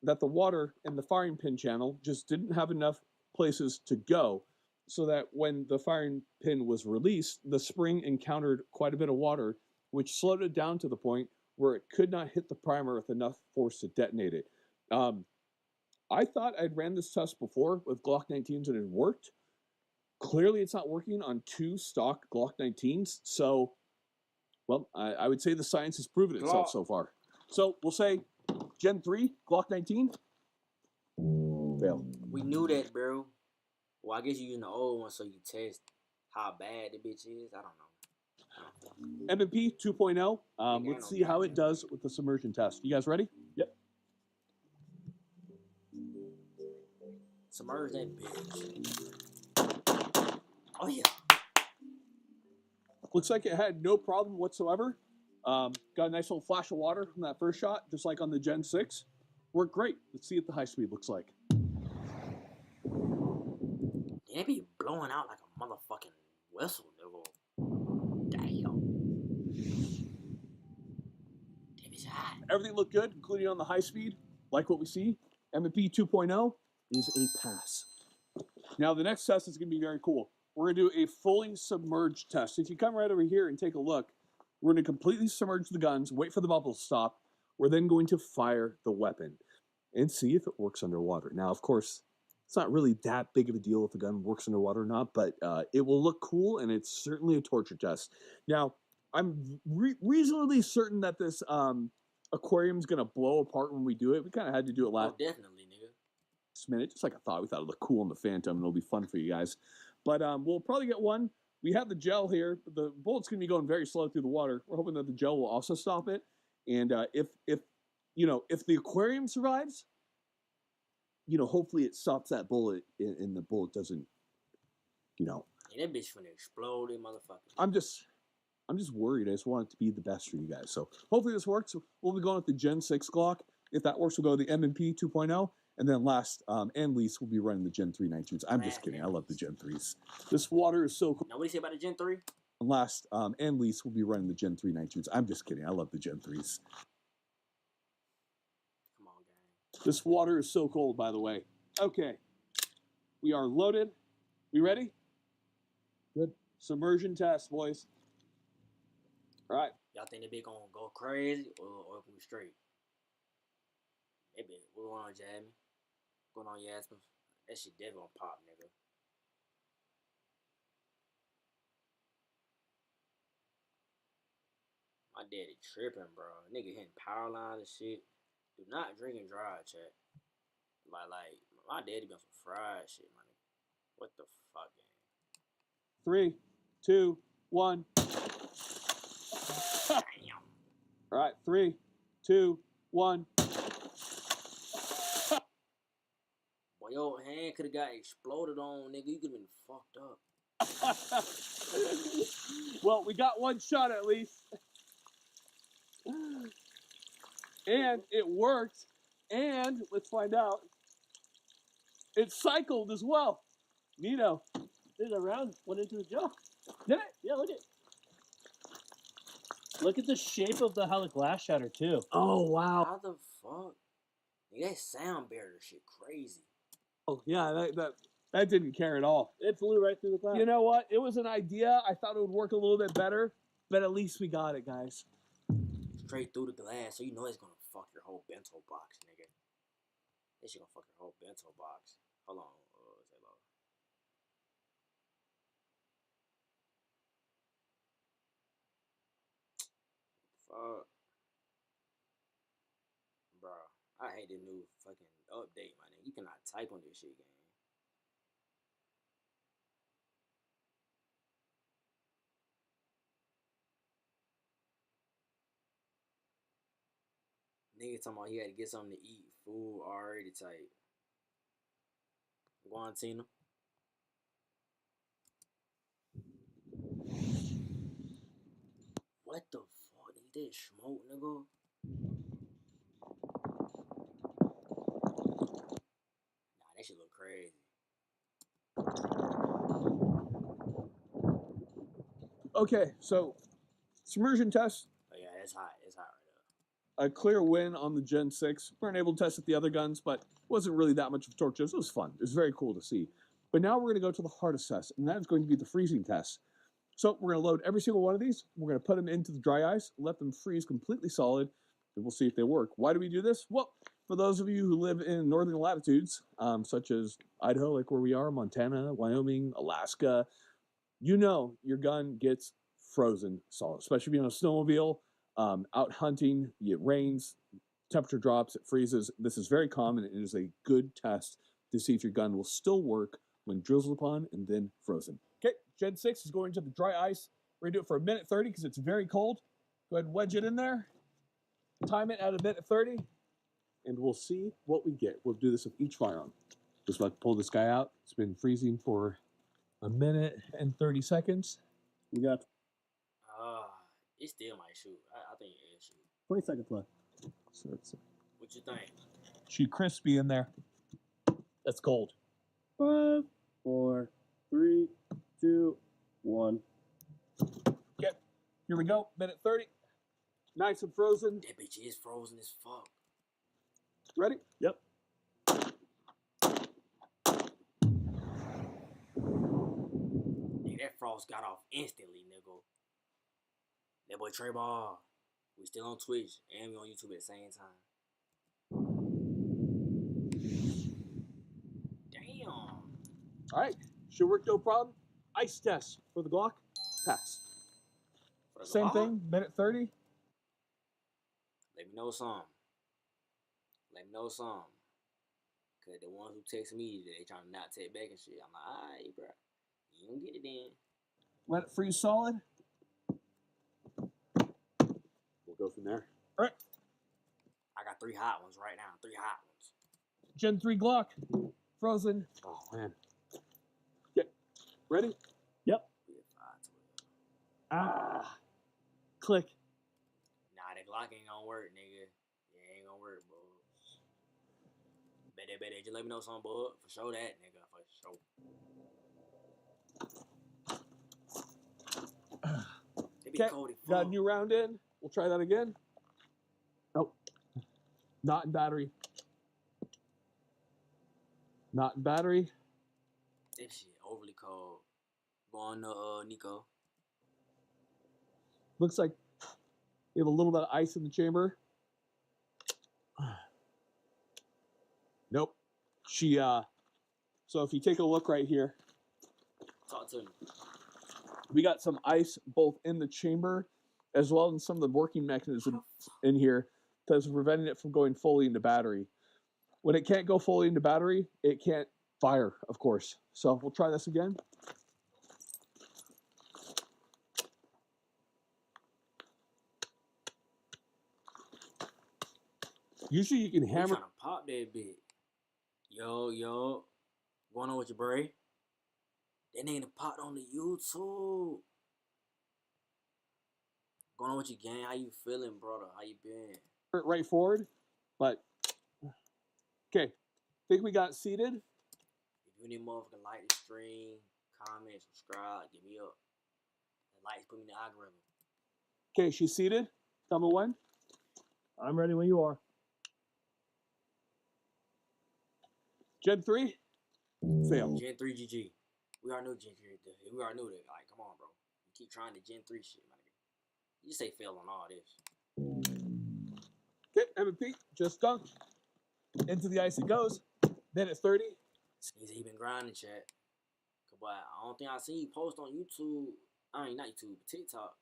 that the water in the firing pin channel just didn't have enough places to go, so that when the firing pin was released, the spring encountered quite a bit of water, which slowed it down to the point where it could not hit the primer with enough force to detonate it. I thought I'd ran this test before with Glock 19s and it worked. Clearly it's not working on 2 stock Glock 19s, so, well, I would say the science has proven itself so far. So we'll say Gen 3, Glock 19, fail. We knew that, bro. Well, I guess you're using the old one so you test how bad the bitch is. I don't know. M&P 2.0. Let's see how it does with the submersion test. You guys ready? Yep. Submerge that bitch. Oh yeah. Looks like it had no problem whatsoever. Got a nice little flash of water from that first shot, just like on the Gen 6. Worked great. Let's see what the high speed looks like. They be blowing out like a motherfucking whistle, nigga. Damn. Damn, it's hot. Everything looked good, including on the high speed. Like what we see, M&P 2.0 is a pass. Now, the next test is going to be very cool. We're going to do a fully submerged test. If you come right over here and take a look, we're going to completely submerge the guns, wait for the bubbles to stop. We're then going to fire the weapon and see if it works underwater. Now, of course, it's not really that big of a deal if the gun works underwater or not, but it will look cool, and it's certainly a torture test. Now, I'm reasonably certain that this aquarium is going to blow apart when we do it. We kind of had to do it last. Oh, definitely, nigga. Minute, just like I thought. We thought it looked cool in the Phantom, and it'll be fun for you guys. But we'll probably get one. We have the gel here. But the bullet's going to be going very slow through the water. We're hoping that the gel will also stop it. And if the aquarium survives, hopefully it stops that bullet, and the bullet doesn't, Yeah, that bitch finna explode, that motherfucker. I'm just worried. I just want it to be the best for you guys. So hopefully this works. We'll be going with the Gen 6 Glock. If that works, we'll go to the M&P 2.0. And then last and least, we'll be running the Gen 3 9.2s. I'm just kidding. I love the Gen 3s. This water is so cool. Now, what do you say about the Gen 3? And last and least, we'll be running the Gen 3 9.2s. I'm just kidding. I love the Gen 3s. Come on, gang. This water is so cold, by the way. Okay. We are loaded. We ready? Good. Submersion test, boys. All right. Y'all think they be gonna go crazy or can we straight? Maybe. What's going on, Jamie? What's going on, Yasmin? That shit dead gonna pop, nigga. My daddy tripping, bro. Nigga hitting power lines and shit. Do not drink and drive, chat. Like, my daddy be on some fried shit, my nigga. What the fuck, gang? 3, 2, 1. Damn. All right. 3, 2, 1. Boy, your hand could have got exploded on, nigga. You could have been fucked up. Well, we got one shot at least. And it worked. And let's find out. It cycled as well. Neato. Did a round, went into the gel. Did it? Yeah, look at it. Look at the shape of how the glass shattered, too. Oh, wow. How the fuck? Nigga, that sound barrier shit crazy. Oh, yeah, that didn't care at all. It flew right through the glass. You know what? It was an idea. I thought it would work a little bit better, but at least we got it, guys. Straight through the glass, so you know it's gonna fuck your whole bento box, nigga. That shit gonna fuck your whole bento box. Hold on, say low. Fuck. Bro, I hate the new fucking update, my nigga. You cannot type on this shit, gang. Nigga talking about he had to get something to eat, food already type. Guantina. What the fuck? Nigga, that smoke, nigga? Nah, that shit look crazy. Okay, so submersion test. Oh yeah, it's hot. It's hot right A clear win on the Gen 6. We weren't able to test with the other guns, but it wasn't really that much of a torture. It was fun. It was very cool to see. But now we're going to go to the hardest test, and that is going to be the freezing test. So we're going to load every single one of these. We're going to put them into the dry ice, let them freeze completely solid, and we'll see if they work. Why do we do this? Well, for those of you who live in northern latitudes, such as Idaho, like where we are, Montana, Wyoming, Alaska, you know your gun gets frozen solid, especially if you're on a snowmobile, out hunting, it rains, temperature drops, it freezes. This is very common. It is a good test to see if your gun will still work when drizzled upon and then frozen. Okay, Gen 6 is going to the dry ice We're gonna do it for 1:30 because it's very cold. Go ahead and wedge it in there. Time it at 1:30, and we'll see what we get. We'll do this with each firearm. Just about to pull this guy out. It's been freezing for 1:30 seconds. We got It still might shoot. I think it'll shoot. 20 seconds left. So it's What you think? shoot crispy in there. That's cold. 5, 4, 3, 2, 1. Okay, here we go. 1:30. Nice and frozen. That bitch is frozen as fuck. Ready? Yep. Nigga, that frost got off instantly, nigga. That boy Trey Ball. We still on Twitch and we on YouTube at the same time. Damn. All right. Should work no problem. Ice test for the Glock. Pass. For the Same Glock, thing. 1:30. Let me know some. Let me know some. Cause the ones who text me, they trying to not take back and shit. I'm like, alright, bro. You don't get it then. Let it freeze solid. We'll go from there. All right. I got 3 hot ones right now. 3 hot ones. Gen 3 Glock. Frozen. Oh, man. Okay. Ready? Yep. We at 512. Ah. Click. Nah, that Glock ain't gonna work, nigga. It ain't gonna work, bro. Bet. Just let me know something, bud. For sure that, nigga. For sure. It be Okay. cold as fuck. Got a new round in. We'll try that again. Nope. Not in battery. Not in battery. That shit overly cold. Go on to Nico. Looks like we have a little bit of ice in the chamber. Nope. She so if you take a look right here, Talk to me. we got some ice both in the chamber as well as some of the working mechanisms in here that's preventing it from going fully into battery. When it can't go fully into battery, it can't fire, of course. So we'll try this again. Usually you can We hammer. trying to pop that bitch. Yo. Going on with your Bray? That nigga popped on the YouTube. Going on with your gang? How you feeling, brother? How you been? Right forward, but okay. Think we got seated. If you need motherfucking like the stream, comment, subscribe, give me up. The likes put me in the algorithm. Okay, she's seated. Tell me when. I'm ready when you are. Gen 3. Fail. Gen 3 GG. We already knew Gen 3. We already knew that. Like, come on, bro. You keep trying the Gen 3 shit, my nigga. You just say fail on all this. Okay, M&P just dunked. Into the ice it goes. Then at 30. He been grinding, chat. But I don't think I seen you post on YouTube. I mean, not YouTube, but TikTok.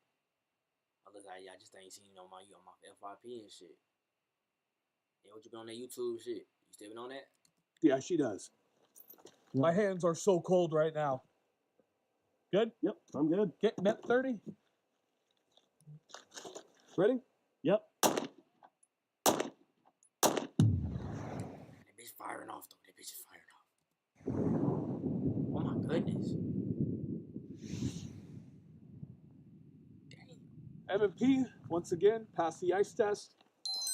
I just ain't seen you on my FYP and shit. Yeah, what you been on that YouTube shit? You still been on that? Yeah, she does. My hands are so cold right now. Good? Yep, I'm good. Okay, net 30. Ready? Yep. That bitch firing off, though. That bitch is firing off. Oh, my goodness. Damn. M&P, once again, pass the ice test.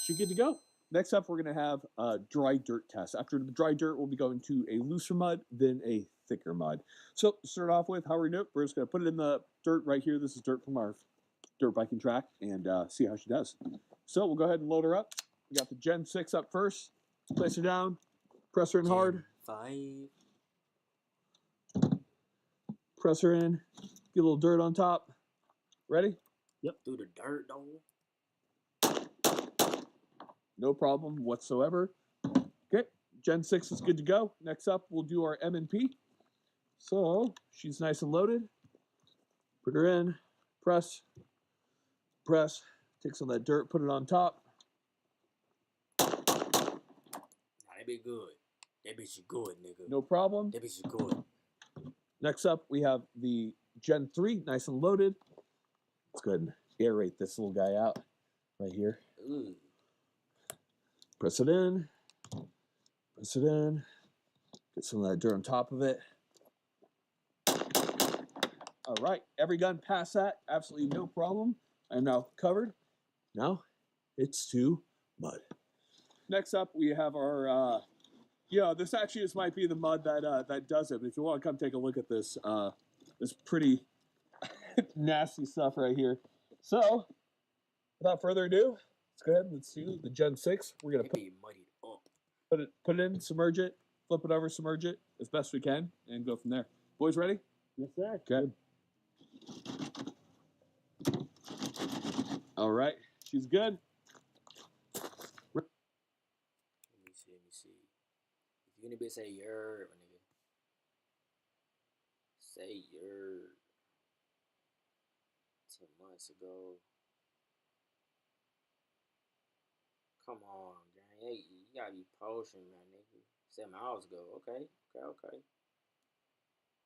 She good to go. Next up, we're going to have a dry dirt test. After the dry dirt, we'll be going to a looser mud, then a thicker mud. So, to start off with, how we're going to do it, we're just going to put it in the dirt right here. This is dirt from our dirt biking track, and see how she does. So, we'll go ahead and load her up. We got the Gen 6 up first. Place her down. Press her in hard. 5. Press her in. Get a little dirt on top. Ready? Yep. Through the dirt, though. No problem whatsoever. Okay, Gen 6 is good to go. Next up, we'll do our M&P. So, she's nice and loaded. Put her in. Press. Press. Take some of that dirt, put it on top. Nah, that bitch good. That bitch is good, nigga. No problem. That bitch is good. Next up, we have the Gen 3, nice and loaded. Let's go ahead and aerate this little guy out right here. Ooh. Press it in. Press it in. Get some of that dirt on top of it. All right, every gun past that, absolutely no problem. I'm now covered. Now it's to mud. Next up, we have our, this actually just might be the mud that does it. But if you want to come take a look at this, this pretty nasty stuff right here. So, without further ado, let's go ahead and let's do the Gen 6. We're gonna Be muddied up. put it in, submerge it, flip it over, submerge it as best we can, and go from there. Boys ready? Yes, sir. Okay. All right, she's good. Let me see. If you're gonna be say yer, my nigga. Say yer. 10 months ago. Come on, gang. Hey, you gotta be posting, man, nigga. 7 hours ago. Okay.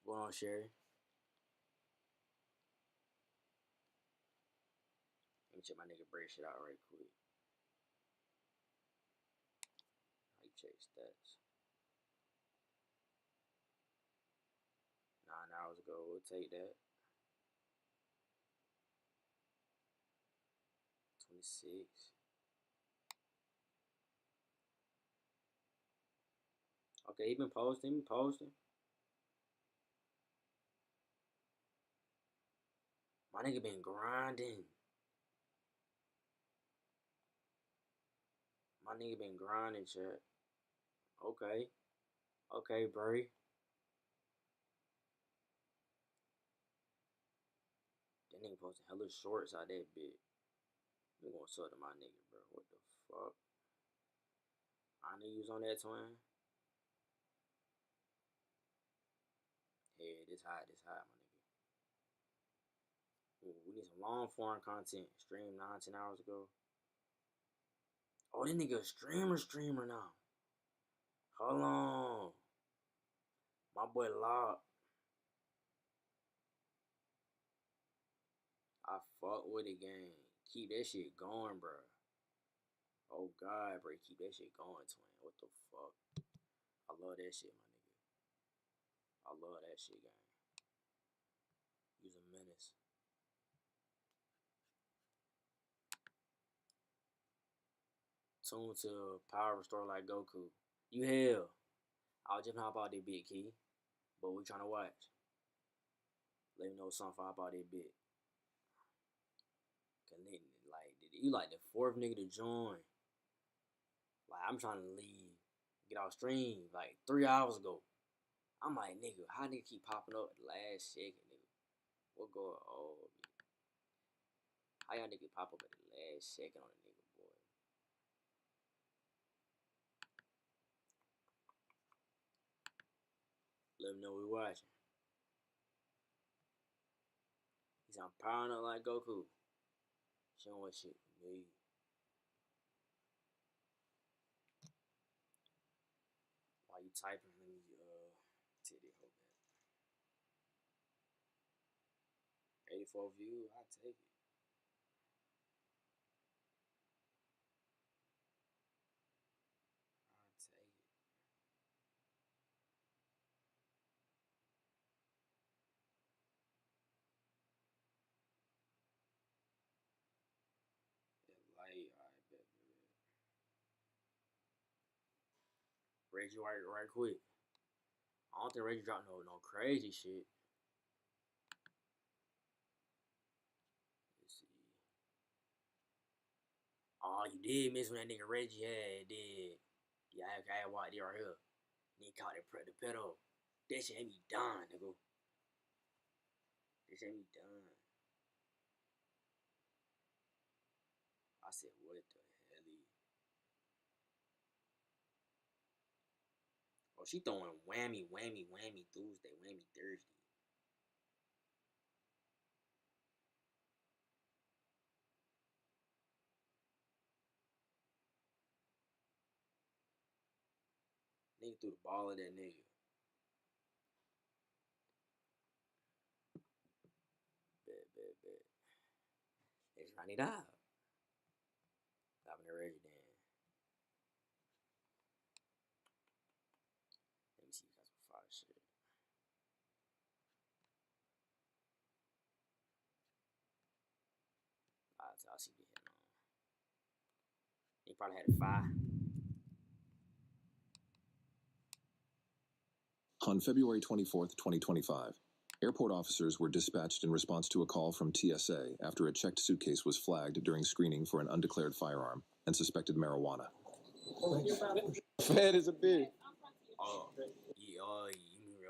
Go on, Sherry. Let me check my nigga Bray shit out right quick. How you check stats? 9 hours ago. We'll take that. 26. Okay, he been posting. My nigga been grinding. Chat. Okay, Bray. That nigga posting hella shorts out that bit. I'm gonna sub to my nigga, bro. What the fuck? I knew you was on that twin. Yeah, this hot, my nigga. Ooh, we need some long form content. Stream 9-10 hours ago. Oh, this nigga a streamer now. Hold on. My boy Lock. I fuck with it, gang. Keep that shit going, bro. Oh, God, bro. Keep that shit going, twin. What the fuck? I love that shit, my nigga. I love that shit, gang. You's a menace. Tune to Power Restore like Goku. You hell. I was just hop out that bit, Key. But we trying to watch. Let me know something about that bit. Like, you like the fourth nigga to join. Like, I'm trying to leave. Get off stream like 3 hours ago. I'm like, nigga, how nigga keep popping up at the last second, nigga? What going on? How y'all nigga pop up at the last second on a nigga, boy? Let me know we watching. He sound powering up like Goku. Showing what shit me. While you typing, let me take that whole back. 84 views, I take it. Reggie right quick. I don't think Reggie dropped no crazy shit. Let's see. Oh, you did miss when that nigga Reggie had did. Yeah, I had watched it right here. Nigga caught the pedal. That shit ain't me done, nigga. This ain't me done. I said, what the hell? Oh, she throwing whammy Tuesday, whammy Thursday. Nigga threw the ball at that nigga. Bet. I need out. I've been ready then. Let me see if that's before shit. I'll see what he had on. He probably had a 5. On February 24th, 2025, airport officers were dispatched in response to a call from TSA after a checked suitcase was flagged during screening for an undeclared firearm and suspected marijuana. Fat as a bitch. Oh, yeah, you mean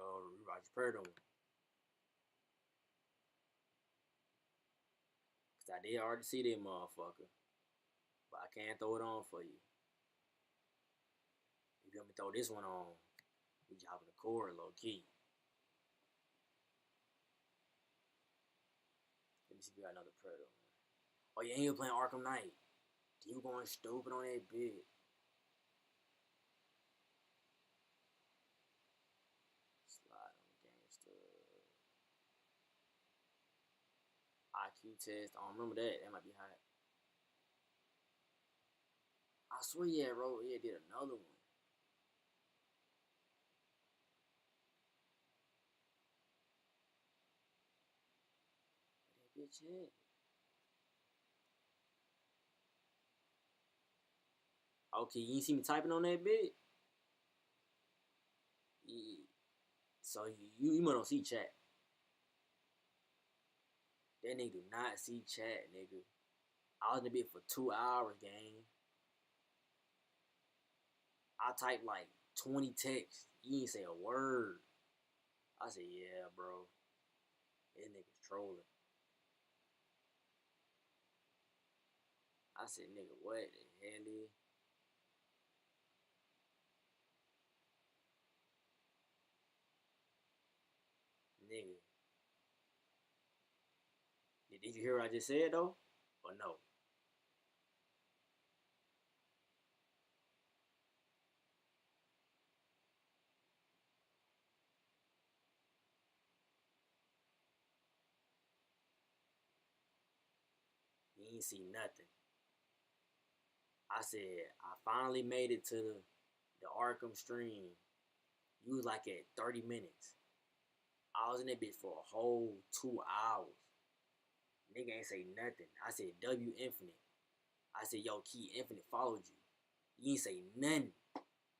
Roger Purdle? Cause I did already see that motherfucker, but I can't throw it on for you. If you want me to throw this one on, we just hop in the cord low key. Let me see if we got another Purdle. Oh yeah, and you playing Arkham Knight. You going stupid on that bit. Slide on gangster. IQ test. I don't remember that. That might be hot. I swear, yeah, bro. Yeah, did another one. That bitch hit. Okay, you ain't see me typing on that bit? Yeah. So you might don't see chat. That nigga do not see chat, nigga. I was in the bit for 2 hours, gang. I typed like 20 texts. You ain't say a word. I said, yeah, bro. This nigga's trolling. I said, nigga, what the hell is? Nigga. Did you hear what I just said, though? Or no? You ain't see nothing. I said, I finally made it to the Arkham stream. You was like at 30 minutes. I was in that bitch for a whole 2 hours. Nigga ain't say nothing. I said, W Infinite. I said, yo, Key Infinite followed you. You ain't say nothing.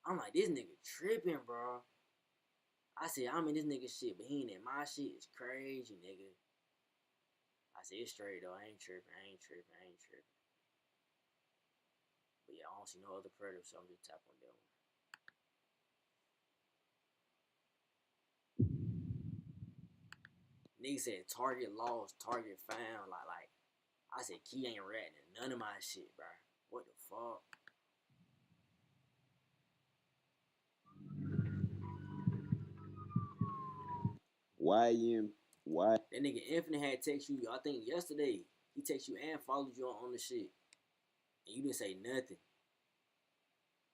I'm like, this nigga tripping, bro. I said, I'm in this nigga shit, but he ain't in my shit. It's crazy, nigga. I said, it's straight, though. I ain't tripping. But yeah, I don't see no other predator, so I'm just tap on that one. Nigga said target lost, target found. Like, I said, Key ain't ratting none of my shit, bro. What the fuck? Why? That nigga Infinite had text you, I think yesterday. He text you and followed you on the shit. And you didn't say nothing.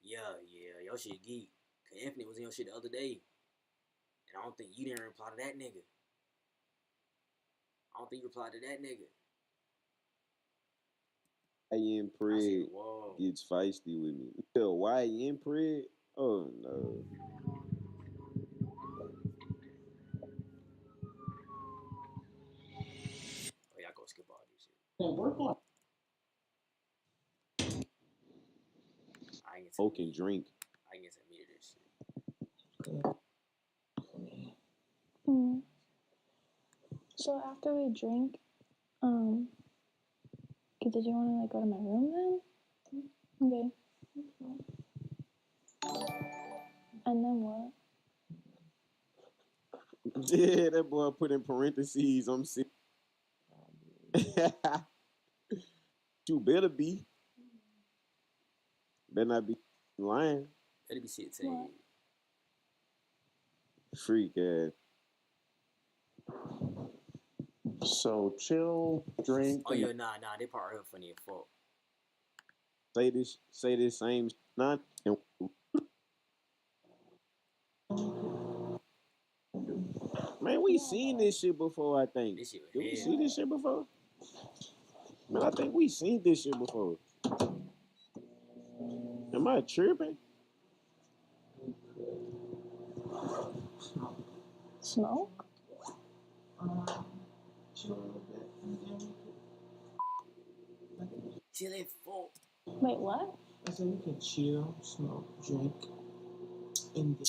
Yeah, your shit geek. Cause Infinite was in your shit the other day. And I don't think you didn't reply to that nigga. I don't think you replied to that nigga. YN Prig gets feisty with me. Yo, YN Prig? Oh no. Oh yeah, I go skip all this shit. I ain't get to Smoke and drink. I ain't get to meet this shit. So after we drink, did you want to like go to my room then? Okay. And then what? Yeah, that boy put in parentheses. I'm sick. You better be. Better not be lying. Better be shit saying. Freak ass. So chill, drink. Oh yeah, nah, they part real funny as fuck. Say this same not. Man, we seen this shit before, I think. This shit Did we see this shit before? Man, I think we seen this shit before. Am I tripping? Smoke? Chill it full. Wait, what? I said we can chill, smoke, drink, and then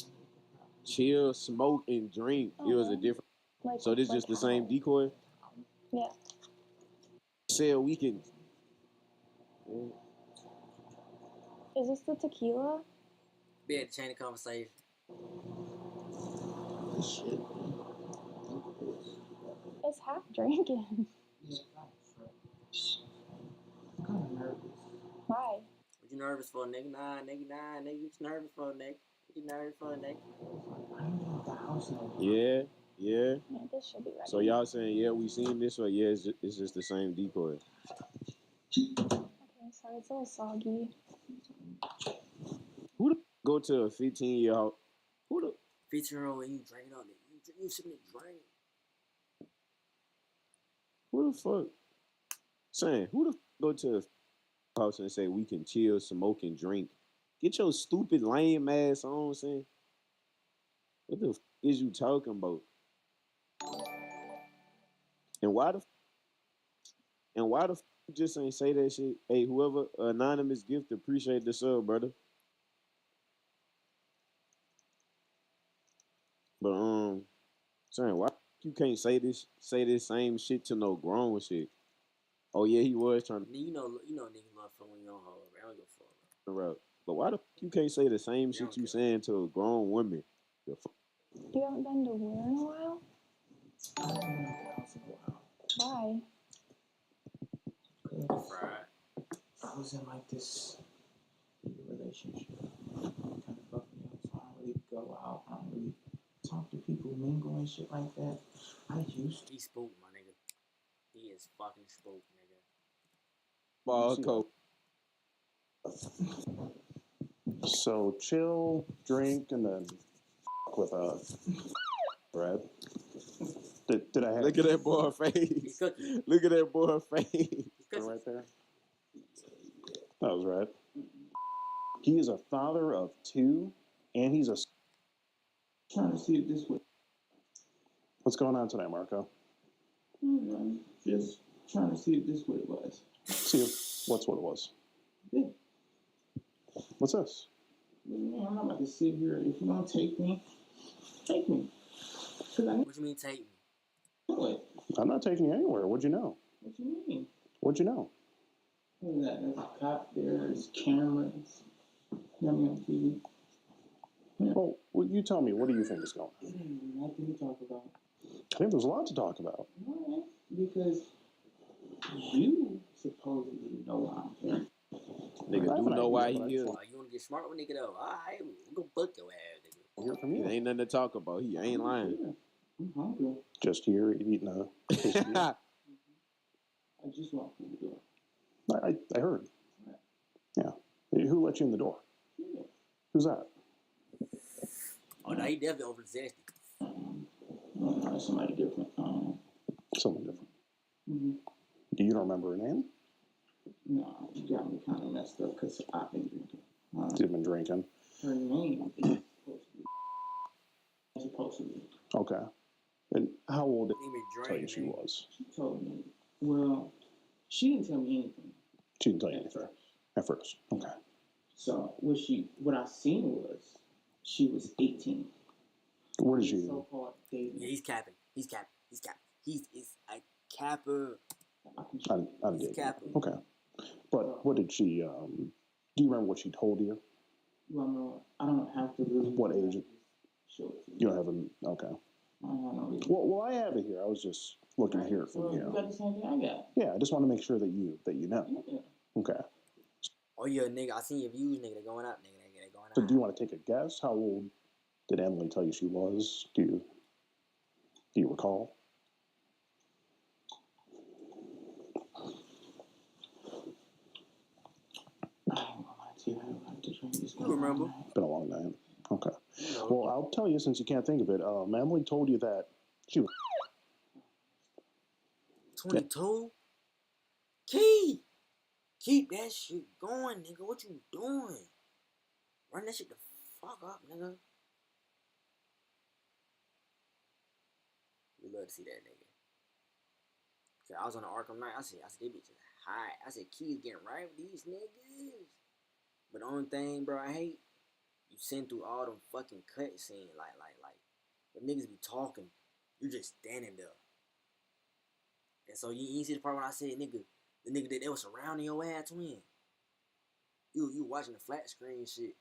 Chill, smoke, and drink. It was a different. Like, So this like just the how? same decoy? Yeah. Said we can. Is this the tequila? Be able to change the conversation. shit. It's half drinking. I'm kind of nervous. Why? What you nervous for, nigga? Nah, nigga. What you nervous for, nigga? What you nervous for, nigga? I ain't been at the house in a while. Yeah. Yeah, this should be ready. So y'all saying, yeah, we seen this, or yeah, it's just the same decoy? Okay, sorry, it's a little soggy. Who the go to a 15-year-old? Who the 15-year-old and you drinking all that? You sitting there drinking. Who the fuck? Saying, who the fuck go to a house and say we can chill, smoke, and drink? Get your stupid lame ass on, saying. What the fuck is you talking about? And why the fuck you just ain't say that shit? Hey, whoever anonymous gift, appreciate the sub, brother. But saying why you can't say this same shit to no grown shit? Oh yeah, he was trying to. You know, niggas love fun when you don't hold. I don't give a fuck. Bro. But why the fuck you can't say the same shit you saying to a grown woman? The fuck? You haven't been to where in a while? I haven't been at the house in a while. Why? Right. I was in like this relationship. Kind of fucked me up, so I don't really go out. I don't really talk to people, mingle and shit like that. I used to. He spooked, my nigga. He is fucking spooked, nigga. Ball coat. So chill, drink, and then with Brad. Did I have? Look at that boy face. Look at that boy face. Right there. That was right. He is a father of 2, and he's a. Trying to see if this would. What's going on tonight, Marco? Just trying to see if this what it was. See if what's what it was. Yeah. What's this? Man, I'm not about to sit here. If you don't take me, take me. What you mean take me? What? I'm not taking you anywhere. What'd you know? What you mean? What'd you know? There's a cop there, there's cameras. Got me on TV. Yeah. Well, you tell me. What do you think is going on? Nothing to talk about. I think there's a lot to talk about. All right, because you supposedly know why I'm here. Nigga do know why he here. You want to get smart with nigga though? Alright, we gonna book your ass, nigga. Hear from you. It ain't nothing to talk about. He ain't lying. Yeah. I'm hungry. Just here eating a quesadilla. I just walked through the door. I heard. Yeah. Who let you in the door? Yeah. Who's that? Oh, no, he definitely overzealous. No, somebody different. Someone different. Mm-hmm. Do you don't remember her name? No, you got me kind of messed up because I've been drinking. You've been drinking. Her name is supposed to be. Okay. And how old did she tell you she was? She told me. Well, she didn't tell me anything. She didn't tell you anything. At first. Okay. So what I seen was she was 18. Where did you? So-called dating. Yeah, he's capping. He's a capper. I'm dating. Okay. But what did she? Do you remember what she told you? Well, no, I don't have to really. What age? Sure. You don't have them. Okay. I don't have no reason. Well, I have it here. I was just looking to hear it from you. You got the same thing I got. Yeah, I just want to make sure that you know. Yeah. Okay. Oh yeah, nigga, I seen your views, nigga. They're going up, nigga. They're going up. So do you want to take a guess? How old did Emily tell you she was? Do you recall? You remember? It's been a long night. Okay. Well, I'll tell you since you can't think of it. Emily told you that she was 22. Key! Keep that shit going, nigga. What you doing? Run that shit the fuck up, nigga. We love to see that nigga. So I was on the Arkham Knight. I said, they bitches high. I said, Key's getting right with these niggas. But the only thing, bro, I hate, you send through all them fucking cutscenes. Like, the niggas be talking. You just standing there. And so you see the part when I said, nigga, the nigga that they was surrounding your ass, twin. You watching the flat screen shit.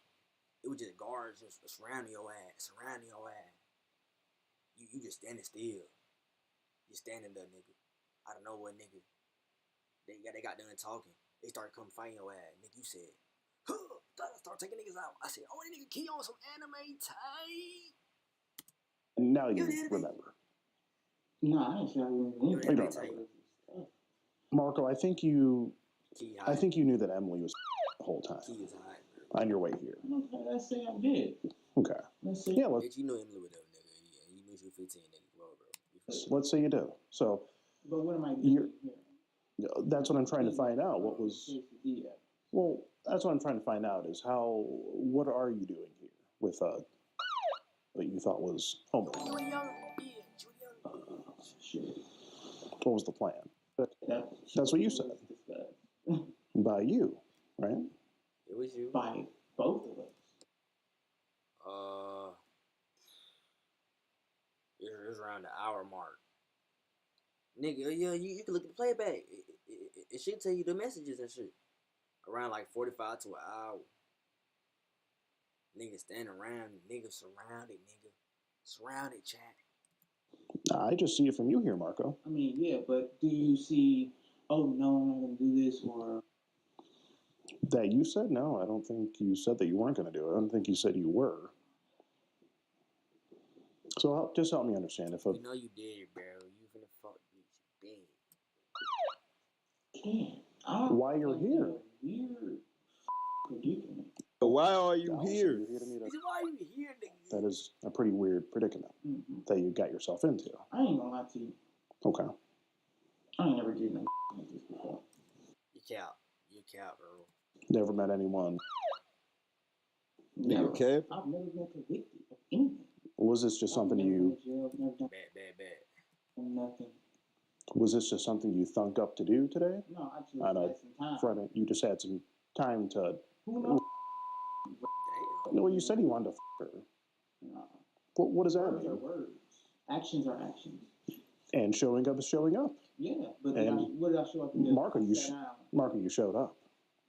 It was just guards just surrounding your ass. You just standing still. You standing there, nigga. I don't know what nigga. They got done talking. They started coming fighting your ass. Nigga, you said, huh, start taking niggas out. I said, oh, that nigga Key on some anime tight. Now you remember. No, I didn't say I You don't remember. Marco, I think you knew that Emily was the whole time. Key is hot. On your way here. Okay, let's say I did. Okay. Let's say. Yeah, Bitch, you know Emily with them, nigga. Yeah, you knew she was 15, nigga. Whoa, bro. let's say you do. So. But what am I doing here? That's what I'm trying to find out. What was? Well, that's what I'm trying to find out is what are you doing here with that you thought was homework? You a young bitch. Shit. What was the plan? That's what you said. By you, right? It was you. By both of us. It was around the hour mark. Nigga, yeah, you can look at the playback. It should tell you the messages and shit. Around like 45 to an hour. Niggas standing around, niggas surrounded, nigga. Surrounded, chat. I just see it from you here, Marco. I mean, yeah, but do you see, oh, no, I'm not going to do this, or... That you said? No, I don't think you said that you weren't going to do it. I don't think you said you were. So just help me understand. If You know you did, bro. You finna fuck bitch. You did. Why you're here? Weird predicament. Why are you here? Why are you here, nigga? That is a pretty weird predicament that you got yourself into. I ain't gonna lie to you. Okay. I ain't never did nothing like this before. You cap, bro. Never met anyone. Never. Okay. I've never been convicted of anything. Was this just something you... Bad. Nothing. Was this just something you thunk up to do today? No, I just had some time. Friday, you just had some time to... Who knows? No, you said you wanted to f*** her. No. What does that Words mean? are words. Actions are actions. And showing up is showing up. Yeah, but what did I show up to do? Marco, you showed up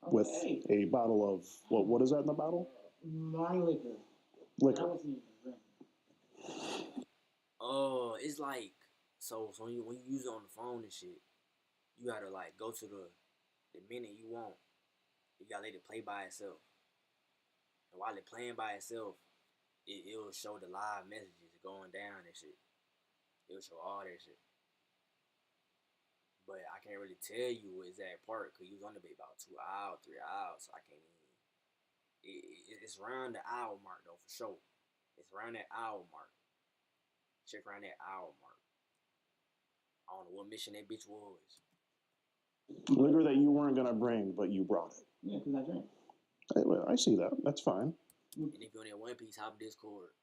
with a bottle of... What is that in the bottle? My liquor. Liquor. I wasn't even drinking. Oh, it's like... So when you use it on the phone and shit, you gotta like go to the minute you want. You gotta let it play by itself. And while it's playing by itself, it'll show the live messages going down and shit. It'll show all that shit. But I can't really tell you what exact part because you was on the bait about 2 hours, 3 hours, so I can't even. It's around the hour mark though, for sure. It's around that hour mark. Check around that hour mark. I don't know what mission that bitch was. Liquor that you weren't going to bring, but you brought it. Yeah, because I drank. I see that. That's fine. And if you're on that One Piece, hop Discord.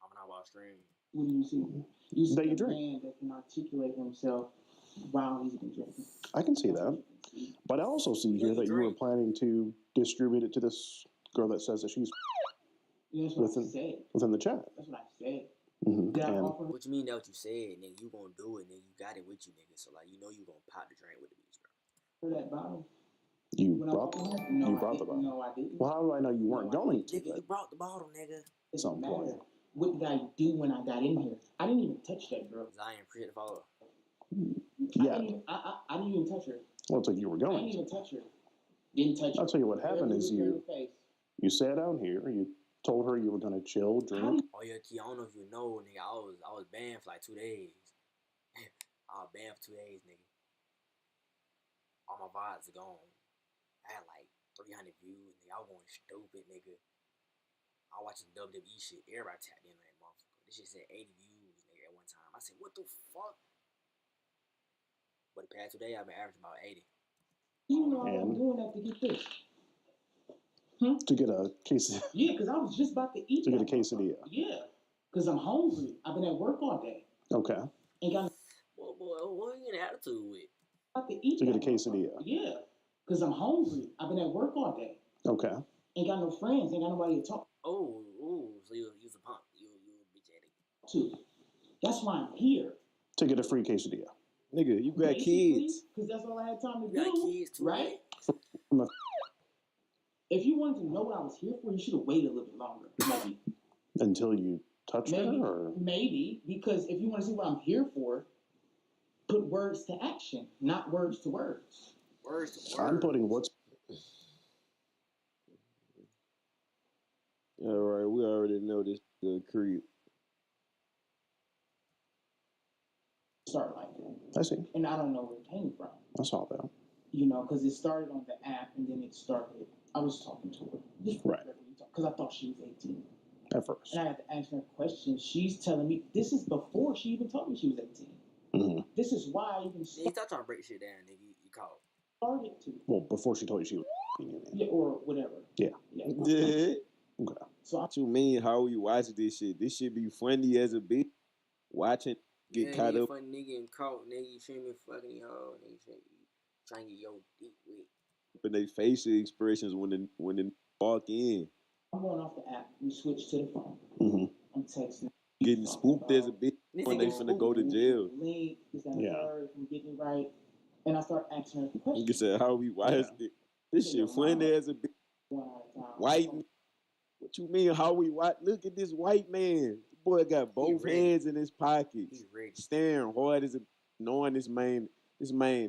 I'm not about stream. What do you see? You see that you a drink. Man that can articulate himself while he's been drinking. I can see that. But I also see here that you were planning to distribute it to this girl that says that she's within the chat. That's what I said. Mm-hmm. What you mean that what you said, nigga? You gonna do it, nigga. You got it with you, nigga. So like, you know you gonna pop the drink with the bitch, bro. For that bottle? You brought the bottle. No, I didn't. Well, how do I know you weren't going to? Nigga, you brought the bottle, nigga. At some point. What did I do when I got in here? I didn't even touch that girl. Zion, appreciate the follow. Yeah. I didn't even touch her. Well, it's like you were going. I didn't even touch her. Didn't touch her. I'll tell you what happened is you sat down here, you told her you were going to chill, drink. Oh yeah, Key, I don't know if you know, nigga, I was banned for like 2 days. I was banned for 2 days, nigga. All my VODs are gone. I had like 300 views, nigga. I was going stupid, nigga. I was watching WWE shit. Everybody tapped in on that motherfucker. This shit said 80 views, nigga, at one time. I said, what the fuck? But the past 2 days, I've been averaging about 80. You know I And- was doing that to get this. To get a quesadilla. Yeah, because I was just about to eat To get a that. quesadilla. Yeah, because I'm hungry. I've been at work all day. Okay. Ain't got Boy, what are you in attitude with? about to eat To get a that. quesadilla. Yeah, because I'm hungry. I've been at work all day. Okay. Ain't got no friends. Ain't got nobody to talk Oh, so you's a punk. You a bitch addict. to. That's why I'm here. To get a free quesadilla. Nigga, you got kids. Because that's all I had time to You got do. kids too, right? man? If you wanted to know what I was here for, you should have waited a little bit longer. Maybe. Until you touch Maybe. her? Or? Maybe. Because if you want to see what I'm here for, put words to action, not words to words. Words to words. I'm putting what's. All right, we already know this good creep. Start like that. I see. And I don't know where it came from. I saw that. You know, because it started on the app and then it started. I was talking to her. Just right. Because I thought she was 18. At first. And I had to ask her questions. She's telling me, this is before she even told me she was 18. Mm-hmm. This is why I even started. Stop trying to break shit down, nigga. You called. Started to. Well, before she told you she was. Yeah, or whatever. Yeah. Yeah. Okay. So what you mean? How we watch this shit? This shit be funny as a bitch. Watching get caught up. Funny nigga and caught, nigga. You shouldn't be fucking your hoe, nigga. Trying to get your dick wet. But they facial expressions when they walk in. I'm going off the app. We switch to the phone. Mm-hmm. I'm texting. Getting spooked as a bitch when they finna go to jail. Link, is that her from getting right? And I start asking her questions. Nigga said, how we watched it. This shit funny as a bitch. White. What you mean? How we watch? Look at this white man. The boy got both hands in his pockets, staring hard as a, knowing this man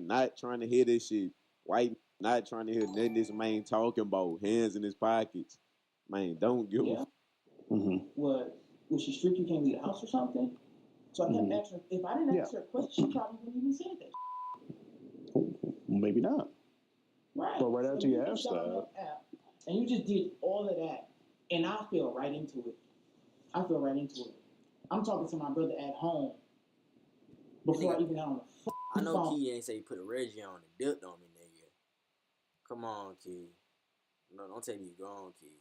not trying to hear this shit. White not trying to hear nothing this man talking about. Hands in his pockets. Man, don't give a. Mm-hmm. What? Was she strict? You can't leave the house or something? So I kept asking her. If I didn't ask her a question, she probably wouldn't even say that. Maybe not. Right. But right after you asked that. And you just did all of that. And I fell right into it. I'm talking to my brother at home before I even got on the phone. I know Key ain't say put a Reggie on and dipped on me, nigga. Come on, Key. No, don't tell me you gone, Key.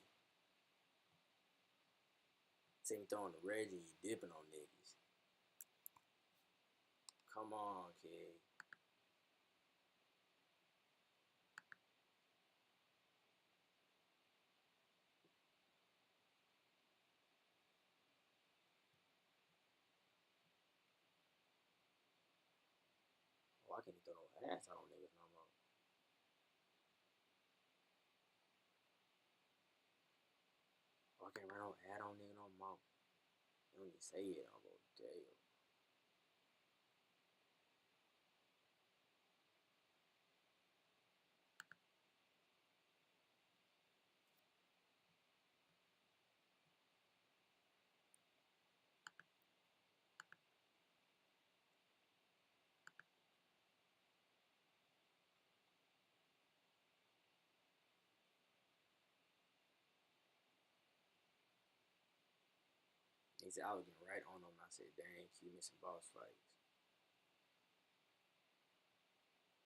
Say me throwing the Reggie and you dipping on niggas. Come on, Key. I can't throw no ass out on niggas no more. I can't run no ad on nigga no more. You don't even say it, I'll go jail. He said I was getting right on him. I said, dang, Q missing boss fights.